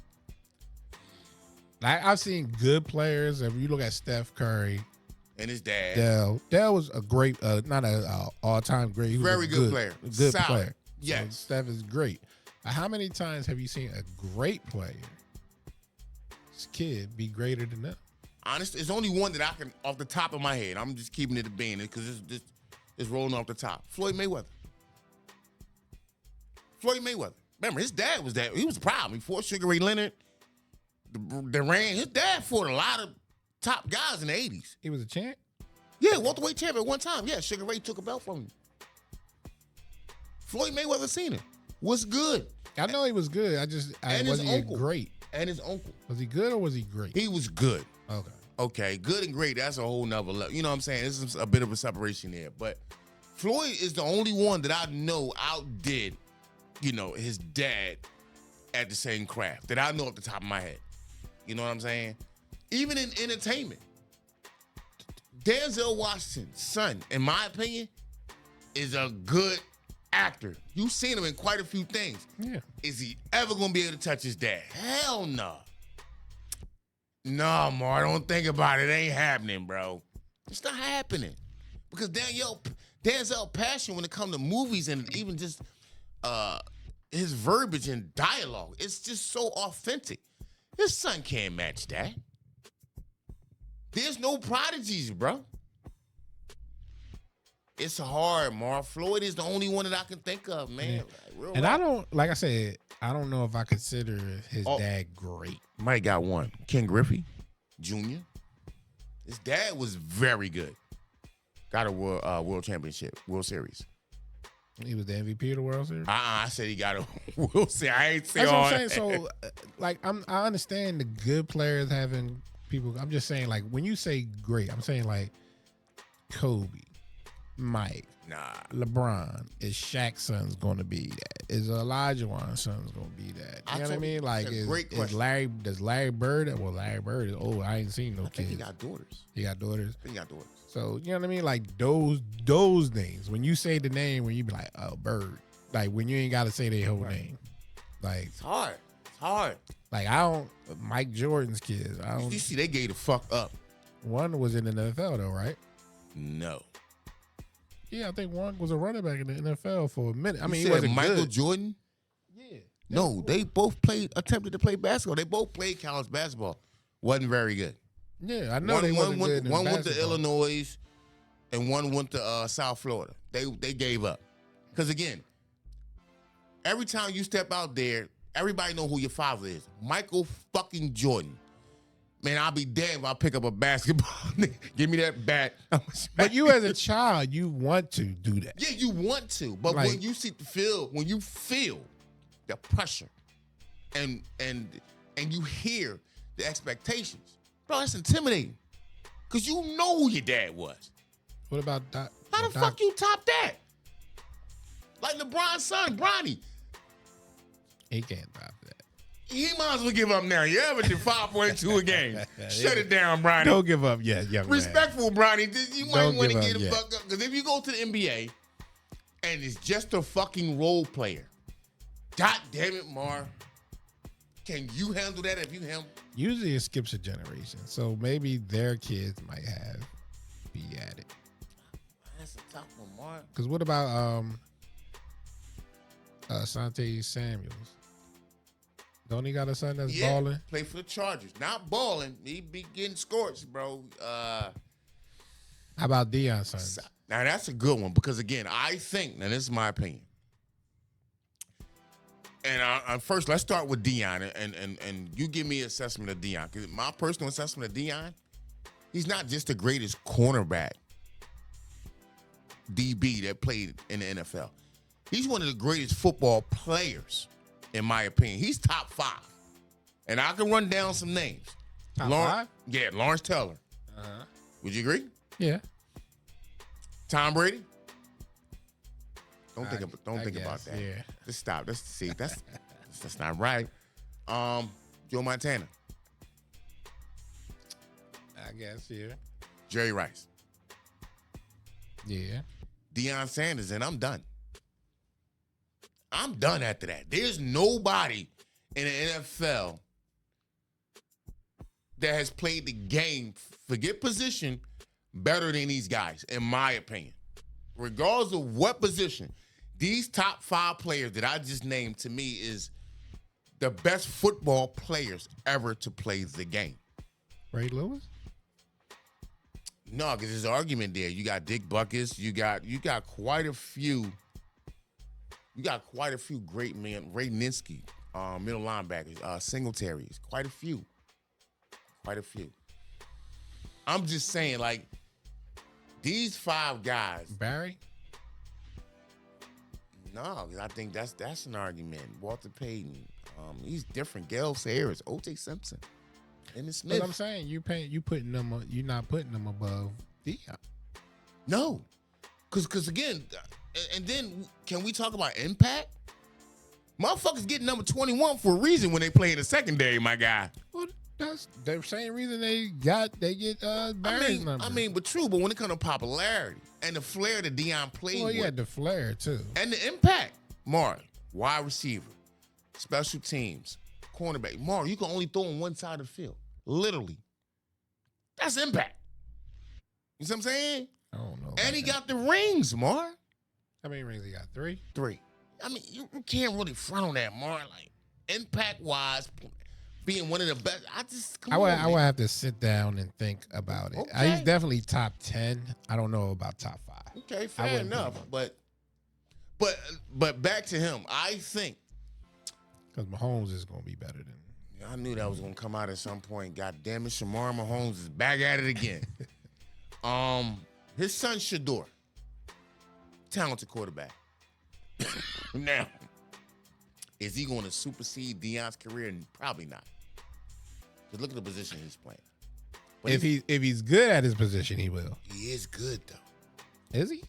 Like I've seen good players. If you look at Steph Curry
and his dad,
Dell was a great, not an all-time great. He was
very good player.
Good
Solid.
player.
Yes.
So Steph is great. How many times have you seen a great player, this kid, be greater than them?
Honestly, it's only one that I can, off the top of my head. I'm just keeping it a bean because it's rolling off the top. Floyd Mayweather. Remember, his dad was that. He was a problem. He fought Sugar Ray Leonard. His dad fought a lot of top guys in the 80s.
He was a champ?
Yeah, welterweight champ at one time. Yeah, Sugar Ray took a belt from him. Floyd Mayweather Sr. was good.
I know he was good. Wasn't he great?
And his uncle.
Was he good or was he great?
He was good.
Okay,
good and great, that's a whole nother level. You know what I'm saying? This is a bit of a separation there. But Floyd is the only one that I know outdid, his dad at the same craft that I know off the top of my head. You know what I'm saying? Even in entertainment. Denzel Washington's son, in my opinion, is a good actor. You've seen him in quite a few things.
Yeah.
Is he ever gonna be able to touch his dad? Hell no. No, Mar, don't think about it. It ain't happening, bro. It's not happening. Because Denzel passion when it comes to movies and even just his verbiage and dialogue, it's just so authentic. His son can't match that. There's no prodigies, bro. It's hard, Mar. Floyd is the only one that I can think of, man.
Yeah. And I don't, like I said, I don't know if I consider his dad great.
Mike got one. Ken Griffey Jr. His dad was very good. Got a world championship, World Series.
He was the MVP of the World Series?
I said he got a World Series. I ain't say
That's
all
what I'm
that.
saying. So, like, I understand the good players having people. I'm just saying, like, when you say great, I'm saying, like, Kobe, Mike, LeBron. Is Shaq's son's going to be that? Is Olajuwon's son's going to be that? You know what I mean? Like, is Larry? Does Larry Bird? Well, Larry Bird is old. I ain't seen no kids.
I think he got daughters.
He got daughters.
I think he got daughters.
So you know what I mean? Like those names. When you say the name, when you be like, oh, Bird. Like when you ain't got to say their whole name. Like
it's hard. It's hard.
Like I don't. Mike Jordan's kids. I don't.
You see, they gave the fuck up.
One was in the NFL though, right?
No.
Yeah, I think one was a running back in the NFL for a minute. I mean, he
said
wasn't
Michael
good.
Jordan?
Yeah.
No, they both attempted to play basketball. They both played college basketball. Wasn't very good.
Yeah, I know they wasn't good in
one went to
basketball.
Illinois, and one went to South Florida. They gave up. Because again, every time you step out there, everybody know who your father is. Michael fucking Jordan. Man, I'll be damned if I pick up a basketball. Give me that bat.
But you as a child, you want to do that.
Yeah, you want to. But
Like-
when you feel the pressure and you hear the expectations, bro, it's intimidating. Because you know who your dad was.
What about that?
How the fuck you top that? Like LeBron's son, Bronny.
He can't top that.
He might as well give up now. You averaging 5.2 a game. Shut it down, Bronny.
Don't give up yet, young man.
Respectful, Bronny. You might
Don't
want to
give
get
up
a
yet.
fuck up. Because if you go to the NBA and it's just a fucking role player, God damn it, Mar. Can you handle that if you handle?
Usually it skips a generation, so maybe their kids might be at it.
That's a tough one, Mar.
Because what about Asante Samuels? Don't he got a son that's balling?
Play for the Chargers. Not balling. He be getting scorched, bro.
How about Deion's son?
Now, that's a good one because, again, I think, now this is my opinion. And first, let's start with Deion, and you give me an assessment of Deion. Because my personal assessment of Deion, he's not just the greatest cornerback DB that played in the NFL. He's one of the greatest football players, in my opinion. He's top 5. And I can run down some names.
Top 5?
Yeah, Lawrence Taylor.
Uh-huh.
Would you agree?
Yeah.
Tom Brady? Don't
I
think about that.
Yeah.
Just stop. That's not right. Joe Montana.
I guess, yeah.
Jerry Rice.
Yeah.
Deion Sanders, and I'm done. I'm done after that. There's nobody in the NFL that has played the game, forget position, better than these guys, in my opinion. Regardless of what position, these top 5 players that I just named, to me, is the best football players ever to play the game.
Ray Lewis?
No, because there's an argument there. You got Dick Butkus. You got quite a few. You got quite a few great men. Ray Ninsky, middle linebackers, Singletaries. Quite a few. I'm just saying, like, these 5 guys.
Barry?
No, I think that's an argument. Walter Payton. He's different. Gail Sayers, O.J. Simpson, and Smith.
But I'm saying you're not putting them above Deion.
No, because again, and then can we talk about impact? Motherfuckers get number 21 for a reason when they play in the secondary, my guy.
Well, That's the same reason they get Barry's number.
But true. But when it comes to popularity and the flair that Deion played
well,
with,
he had the flair too,
and the impact, Mark, wide receiver, special teams, cornerback. Mark, you can only throw on one side of the field, literally. That's impact. You see what I'm saying?
I don't know.
And he got the rings, Mark.
How many rings he got? 3?
3. I mean, you can't really front on that, Mark. Like impact wise, being one of the best.
I would have to sit down and think about it.
Okay.
He's definitely top 10. I don't know about top 5.
Okay, fair enough. But back to him. I think
because Mahomes is going to be better than.
I knew that was going to come out at some point. God damn it, Shamar Mahomes is back at it again. His son Shador, talented quarterback. Now, is he going to supersede Deion's career? Probably not. Just look at the position he's playing. But
if he's good at his position, he will.
He is good though.
Is he?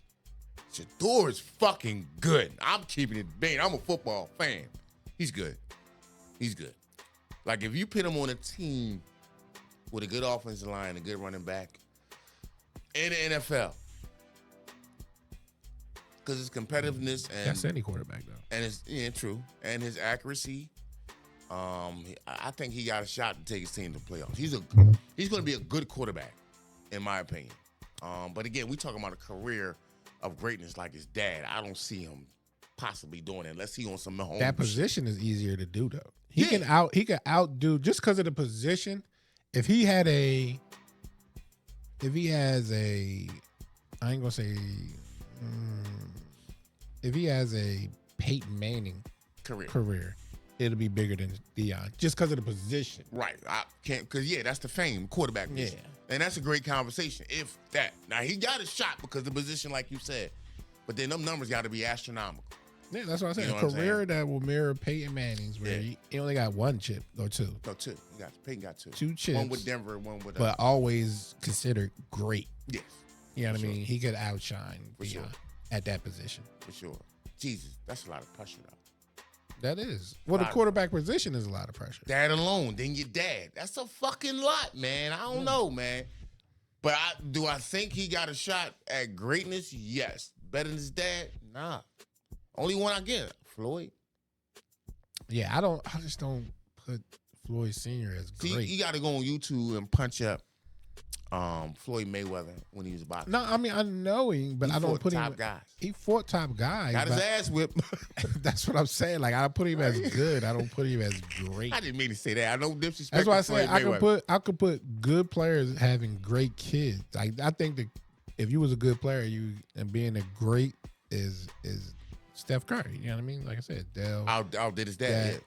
Shador is fucking good. I'm keeping it bang. I'm a football fan. He's good. He's good. Like if you put him on a team with a good offensive line, a good running back in the NFL, because his competitiveness and
that's any quarterback though,
and true, and his accuracy, I think he got a shot to take his team to the playoffs. He's going to be a good quarterback, in my opinion. But again, we talking about a career of greatness like his dad. I don't see him possibly doing it unless he on some Mahomes.
That position is easier to do though. He can outdo just because of the position. If he has a, I ain't gonna say, if he has a Peyton Manning career, it'll be bigger than Deion just because of the position.
Right. I can't because that's the fame quarterback position. Yeah. And that's a great conversation. If that now he got a shot because the position, like you said, but then them numbers got to be astronomical.
Yeah, that's what I said. You know a career that will mirror Peyton Manning's, where he only got 1 chip or 2.
No, 2. Peyton got 2.
2 chips.
One with Denver, one with.
But always considered great.
Yes.
You know what I mean? He could outshine Deion at that position.
For sure. Jesus, that's a lot of pressure though.
That is. Well, the quarterback position is a lot of pressure.
That alone, then your dad. That's a fucking lot, man. I don't know, man. But do I think he got a shot at greatness? Yes. Better than his dad? Nah. Only one I get, Floyd.
Yeah, I just don't put Floyd Sr. as great.
See, you got to go on YouTube and punch up Floyd Mayweather when he was boxing.
No, I mean I know him, but I don't put him.
Top guys.
He fought top guys.
Got his ass whipped.
That's what I'm saying. Like I put him as good. I don't put him as great.
I didn't mean to say that. I know disrespect.
That's why I said
Mayweather.
I could put good players having great kids. Like I think that if you was a good player, and being a great is Steph Curry. You know what I mean? Like I said, Dell
outdid his dad.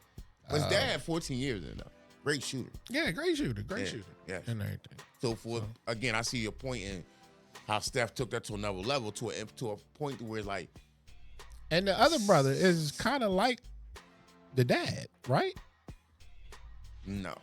But his dad had 14 years in though. Great shooter.
Yeah, great shooter. Great shooter.
Yeah.
And everything.
So again, I see your point in how Steph took that to another level, to a point where it's like.
And the other brother is kind of like the dad, right?
No.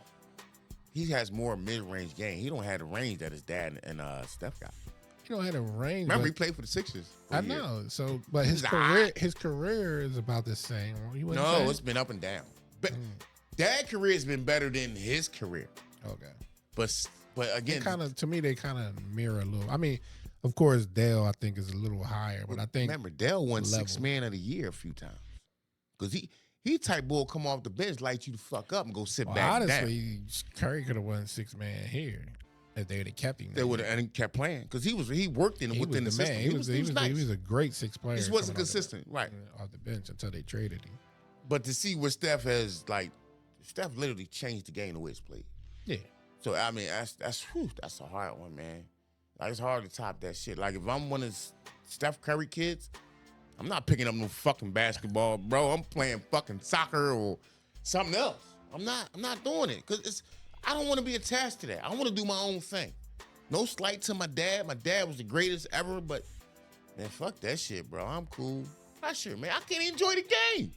He has more mid-range game. He don't have the range that his dad and Steph got.
He don't have the range.
Remember, he played for the Sixers.
I know. So, but his career is about the same.
No, it's been up and down. But Dad's career has been better than his career.
Okay.
But again,
to me, they kind of mirror a little. I mean, of course, Dale I think is a little higher, but I think
remember Dale won 6th Man of the Year a few times because he type bull come off the bench, light you the fuck up, and go sit back.
Honestly, Curry could have won 6th Man here if they would have kept him.
They would have and kept playing because he worked within the system.
He was a great 6th player.
He just wasn't consistent, right?
Off the bench until they traded him.
But to see what Steph has Steph literally changed the game the way it's played.
Yeah.
So I mean, that's a hard one, man. Like it's hard to top that shit. Like if I'm one of Steph Curry kids, I'm not picking up no fucking basketball, bro. I'm playing fucking soccer or something else. I'm not doing it because I don't want to be attached to that. I want to do my own thing. No slight to my dad. My dad was the greatest ever, but man, fuck that shit, bro. I'm cool. Pressure, man. I can't enjoy the game.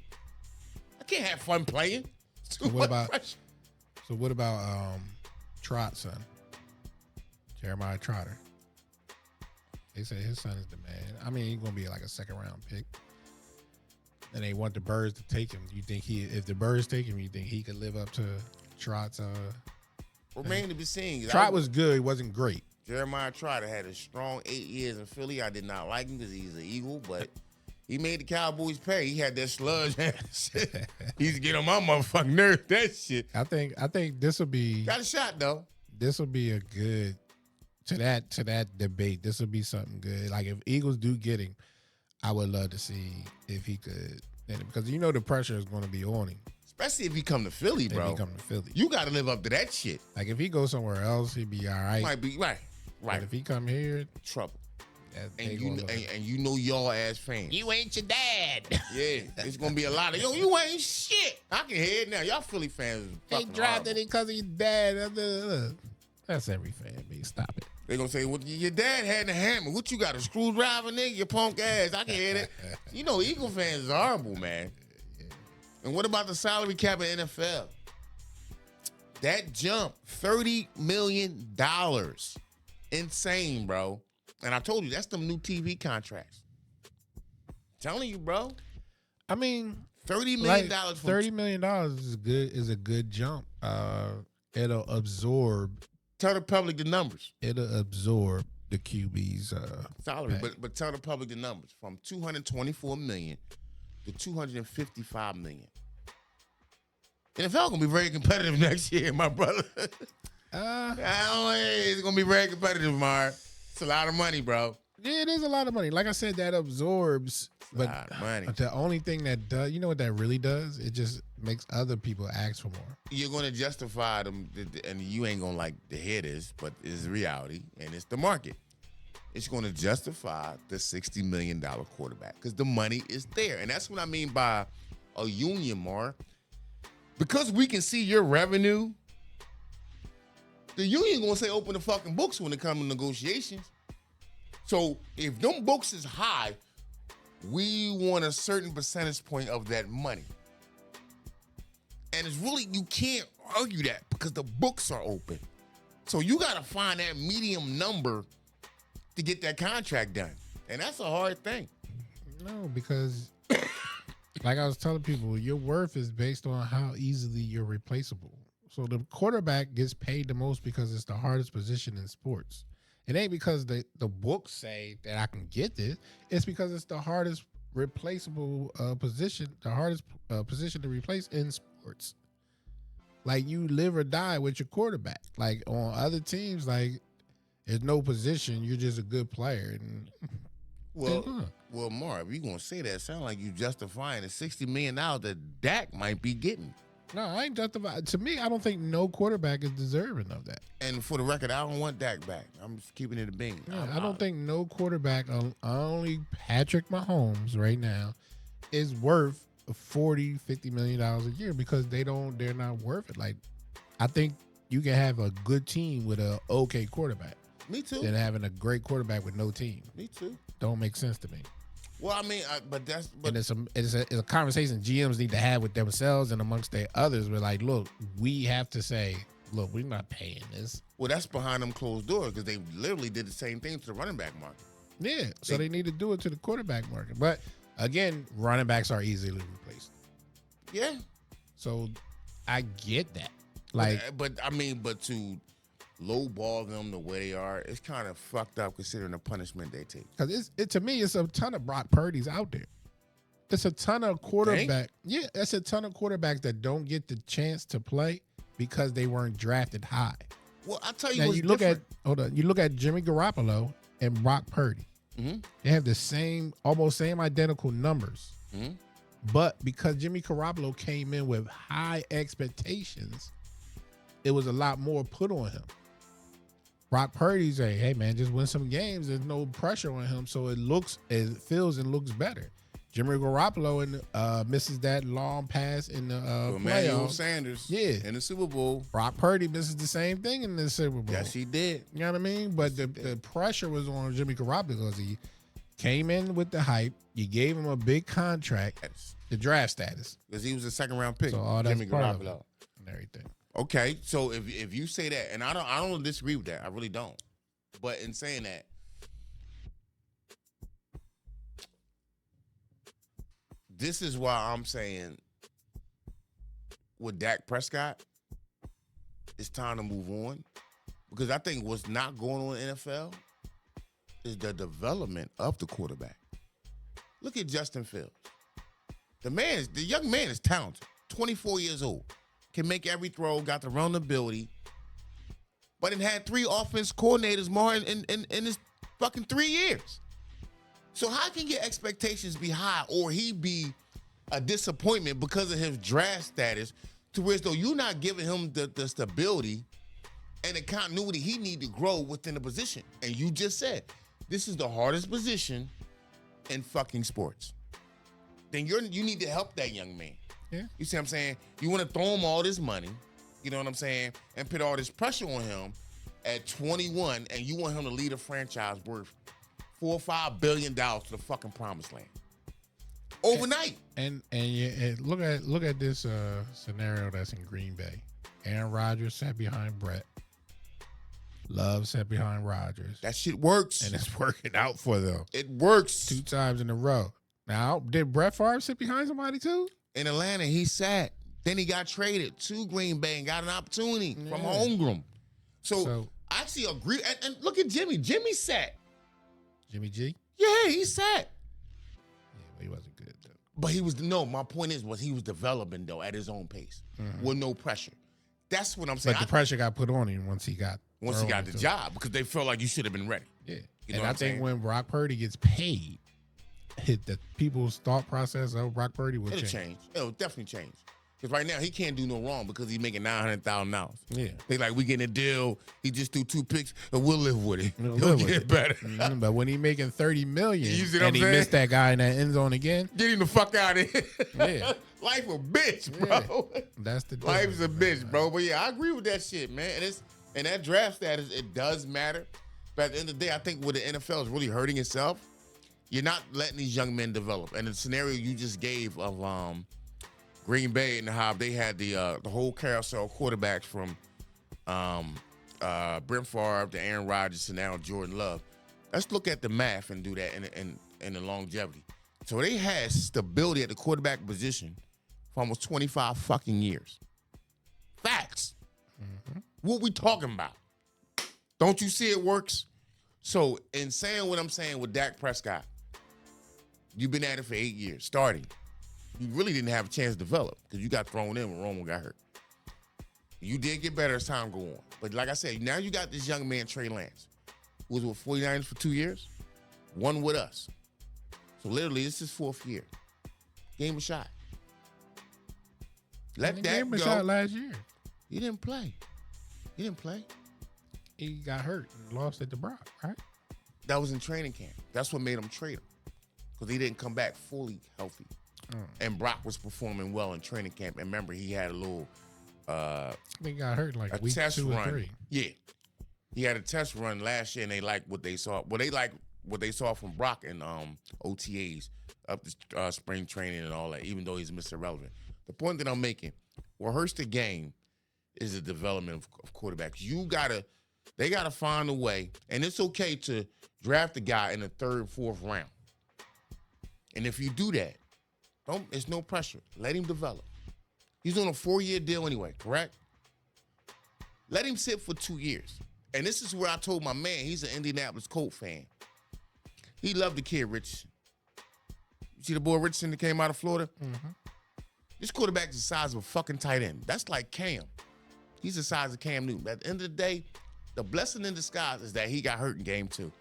I can't have fun playing.
So what about Trott's son, Jeremiah Trotter? They say his son is the man. I mean, he's gonna be like a 2nd round pick, and they want the Birds to take him. You think if the Birds take him, you think he could live up to Trott's
remain to be seen.
Trot was good. It wasn't great.
Jeremiah Trotter had a strong 8 years in Philly. I did not like him because he's an Eagle, but he made the Cowboys pay. He had that sludge shit. He used to get on my motherfucking nerve. That shit.
I think this will be
got a shot though.
This will be a good to that debate. This will be something good. Like if Eagles do get him, I would love to see if he could, because you know the pressure is going to be on him.
Especially if he come to Philly, bro.
If he come to Philly,
you got to live up to that shit.
Like if he goes somewhere else, he'd be all right.
Might be right.
But if he come here,
trouble. And you know y'all as fans.
You ain't your dad.
Yeah, it's gonna be a lot of you ain't shit. I can hear it now. Y'all Philly fans.
They drafted it because of your dad. That's every fan base. Stop it.
They gonna say, well, your dad had the hammer. What you got, a screwdriver, nigga? You punk ass. I can hear that. You know, Eagle fans is horrible, man. Yeah. And what about the salary cap in NFL? That jump, $30 million. Insane, bro. And I told you, that's them new TV contracts. Telling you, bro.
I mean,
$30 million.
$30 million is a good jump. It'll absorb.
Tell the public the numbers.
It'll absorb the QB's
salary, but tell the public the numbers from $224 million to $255 million. NFL gonna be very competitive next year, my brother. It's gonna be very competitive, Mar. It's a lot of money, bro.
Yeah, it is a lot of money. Like I said, that absorbs.
A lot of money.
But the only thing that does, you know what that really does? It just makes other people ask for more.
You're going to justify them, and you ain't going to like to hear this, but it's reality, and it's the market. It's going to justify the $60 million quarterback because the money is there. And that's what I mean by a union, Mar. Because we can see your revenue, the union going to say open the fucking books when it comes to negotiations. So if them books is high, we want a certain percentage point of that money. And it's really, you can't argue that because the books are open. So you got to find that medium number to get that contract done. And that's a hard thing.
No, because like I was telling people, your worth is based on how easily you're replaceable. So the quarterback gets paid the most because it's the hardest position in sports. It ain't because the books say that I can get this. It's because it's the hardest replaceable position, the hardest position to replace in sports. Like you live or die with your quarterback. Like on other teams, like there's no position. You're just a good player. And
well, Marv, you gonna say that? Sound like you justifying the $60 million that Dak might be getting.
No, I ain't justifying. To me, I don't think no quarterback is deserving of that.
And for the record, I don't want Dak back. I'm just keeping it a bean.
Yeah, I don't think no quarterback, only Patrick Mahomes right now, is worth $40, $50 million a year because they're not worth it. Like, I think you can have a good team with a okay quarterback.
Me too.
Than having a great quarterback with no team.
Me too.
Don't make sense to me.
Well, I mean, but
it's a conversation GMs need to have with themselves and amongst their others. We're like, look, we have to say, look, we're not paying this.
Well, that's behind them closed doors because they literally did the same thing to the running back market.
Yeah, so they need to do it to the quarterback market. But again, running backs are easily replaced.
Yeah.
So I get that. Like,
but to lowball them the way they are, it's kind of fucked up considering the punishment they take.
Because to me, it's a ton of Brock Purdy's out there. It's a ton of quarterback. Yeah, it's a ton of quarterbacks that don't get the chance to play because they weren't drafted high.
Well, I'll tell you
now,
what's
you look
different.
You look at Jimmy Garoppolo and Brock Purdy.
Mm-hmm.
They have the almost same identical numbers.
Mm-hmm.
But because Jimmy Garoppolo came in with high expectations, it was a lot more put on him. Brock Purdy's like, hey man, just win some games. There's no pressure on him, so it feels and looks better. Jimmy Garoppolo misses that long pass in the
Emmanuel
playoffs.
Sanders,
yeah,
in the Super Bowl.
Brock Purdy misses the same thing in the Super Bowl.
Yes, he did.
You know what I mean? But the pressure was on Jimmy Garoppolo because he came in with the hype. You gave him a big contract, the draft status,
because he was a second round pick.
So all that's
Jimmy
part of
Garoppolo
it and everything.
Okay, so if you say that, and I don't disagree with that, I really don't. But in saying that, this is why I'm saying with Dak Prescott, it's time to move on. Because I think what's not going on in the NFL is the development of the quarterback. Look at Justin Fields. The young man is talented. 24 years old. Can make every throw, got the run ability. But it had 3 offense coordinators more in his fucking 3 years. So how can your expectations be high or he be a disappointment because of his draft status to where as though you're not giving him the stability and the continuity he need to grow within the position? And you just said, this is the hardest position in fucking sports. Then you need to help that young man.
Yeah.
You see what I'm saying? You want to throw him all this money, you know what I'm saying, and put all this pressure on him at 21, and you want him to lead a franchise worth $4 or $5 billion to the fucking promised land overnight.
And look at this scenario that's in Green Bay. Aaron Rodgers sat behind Brett. Love sat behind Rodgers.
That shit works.
And it's working out for them.
It works.
2 times in a row. Now, did Brett Favre sit behind somebody too?
In Atlanta, he sat. Then he got traded to Green Bay and got an opportunity from Holmgren. So I actually agree. And look at Jimmy. Jimmy sat.
Jimmy G?
Yeah, he sat.
Yeah, but he wasn't good though.
But my point is, he was developing though at his own pace with no pressure. That's what I'm saying.
But the pressure got put on him once he got
the job because they felt like you should have been ready.
Yeah.
You know
and I think when Brock Purdy gets paid, the people's thought process of Brock Purdy will change.
It'll definitely change. Because right now he can't do no wrong because he's making $900,000.
Yeah.
They like, we getting a deal. He just threw 2 picks and we'll live with it. He'll get better.
But when he making $30 million and he
saying?
missed that guy in that end zone again.
Get him the fuck out of here.
Yeah.
Life a bitch, bro.
Yeah. That's the
Life's a bitch, bro. But yeah, I agree with that shit, man. And that draft status, it does matter. But at the end of the day, I think where the NFL is really hurting itself, you're not letting these young men develop. And the scenario you just gave of Green Bay and how they had the whole carousel quarterbacks from Brent Favre to Aaron Rodgers to now Jordan Love. Let's look at the math and do that and the longevity. So they had stability at the quarterback position for almost 25 fucking years. Facts. Mm-hmm. What we talking about? Don't you see it works? So in saying what I'm saying with Dak Prescott, you've been at it for 8 years, starting. You really didn't have a chance to develop because you got thrown in when Roman got hurt. You did get better as time go on. But like I said, now you got this young man, Trey Lance, who was with 49ers for 2 years, one with us. So literally, this is his 4th year. Gave him a shot. Let that go.
Gave him a shot last year.
He didn't play.
He got hurt and lost at the Brock, right?
That was in training camp. That's what made him trade him because he didn't come back fully healthy. And Brock was performing well in training camp. And remember, he had a little
he got hurt like
a
week
test
2
run.
or 3.
Yeah. He had a test run last year and they liked what they saw. Well, they liked what they saw from Brock in OTAs up to spring training and all that, even though he's Mr. Relevant. The point that I'm making, what hurts the game is the development of quarterbacks. They gotta find a way, and it's okay to draft a guy in the 3rd, 4th round. And if you do that, it's no pressure. Let him develop. He's on a 4-year deal anyway, correct? Let him sit for 2 years. And this is where I told my man, he's an Indianapolis Colts fan. He loved the kid Richardson. You see the boy Richardson that came out of Florida? Mm-hmm. This quarterback is the size of a fucking tight end. That's like Cam. He's the size of Cam Newton. At the end of the day, the blessing in disguise is that he got hurt in game 2.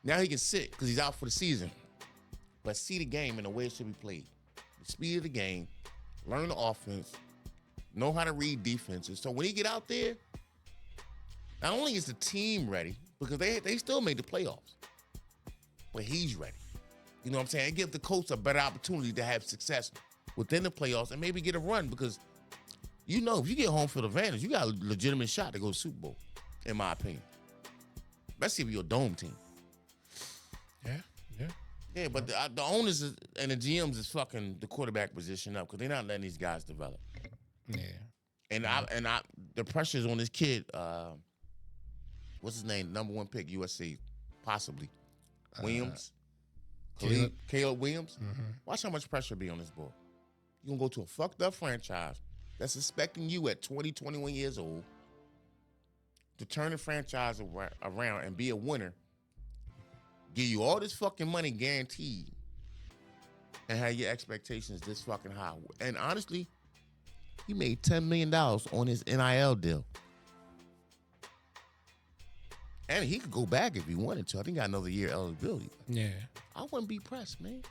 Now he can sit because he's out for the season. But see the game in the way it should be played. The speed of the game, learn the offense, know how to read defenses. So when he get out there, not only is the team ready, because they still made the playoffs, but he's ready. You know what I'm saying? It gives the Colts a better opportunity to have success within the playoffs and maybe get a run because, you know, if you get home field advantage, you got a legitimate shot to go to Super Bowl, in my opinion. Especially if you're a dome team. Yeah, but the owners and the GMs is fucking the quarterback position up because they're not letting these guys develop.
Yeah.
And the pressure's on this kid, what's his name? Number 1 pick, USC, possibly. Williams. Caleb Williams. Mm-hmm. Watch how much pressure be on this boy. You're going to go to a fucked up franchise that's expecting you at 20, 21 years old to turn the franchise around and be a winner, give you all this fucking money guaranteed, and have your expectations this fucking high. And honestly, he made $10 million on his NIL deal. And he could go back if he wanted to. I think he got another year eligibility.
Yeah.
I wouldn't be pressed, man.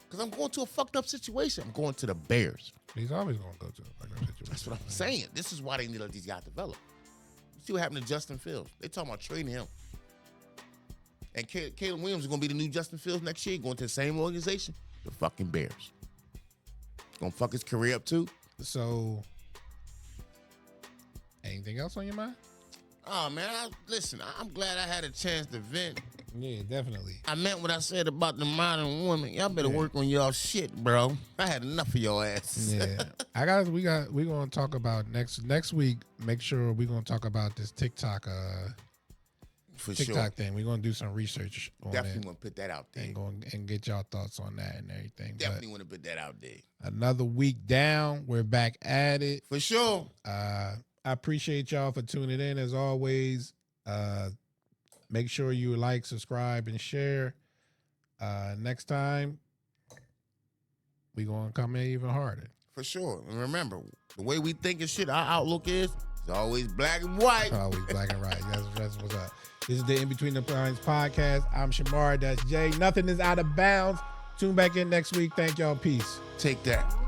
Because I'm going to a fucked up situation. I'm going to the Bears.
He's always going to go to a fucked up situation.
That's what I'm saying. This is why they need to let these guys develop. See what happened to Justin Fields. They talking about trading him. And Caleb Williams is going to be the new Justin Fields next year, going to the same organization, the fucking Bears. Going to fuck his career up too.
So, anything else on your mind?
Oh, man, listen, I'm glad I had a chance to vent.
Yeah, definitely.
I meant what I said about the modern woman. Y'all better work on y'all shit, bro. I had enough of your ass.
Yeah. We're going to talk about next week. Make sure we're going to talk about this TikTok thing. We're going to do some research on
Definitely want to put that out there.
And get y'all thoughts on that and everything.
Definitely want to put that out there.
Another week down. We're back at it.
For sure.
I appreciate y'all for tuning in as always. Make sure you like, subscribe, and share. Next time, we're going to come in even harder.
For sure. And remember, the way we think and shit, our outlook is, it's always black and white.
Always black and white. That's what's up. This is the In Between the Lines podcast. I'm Shamar. That's Jay. Nothing is out of bounds. Tune back in next week. Thank y'all. Peace.
Take that.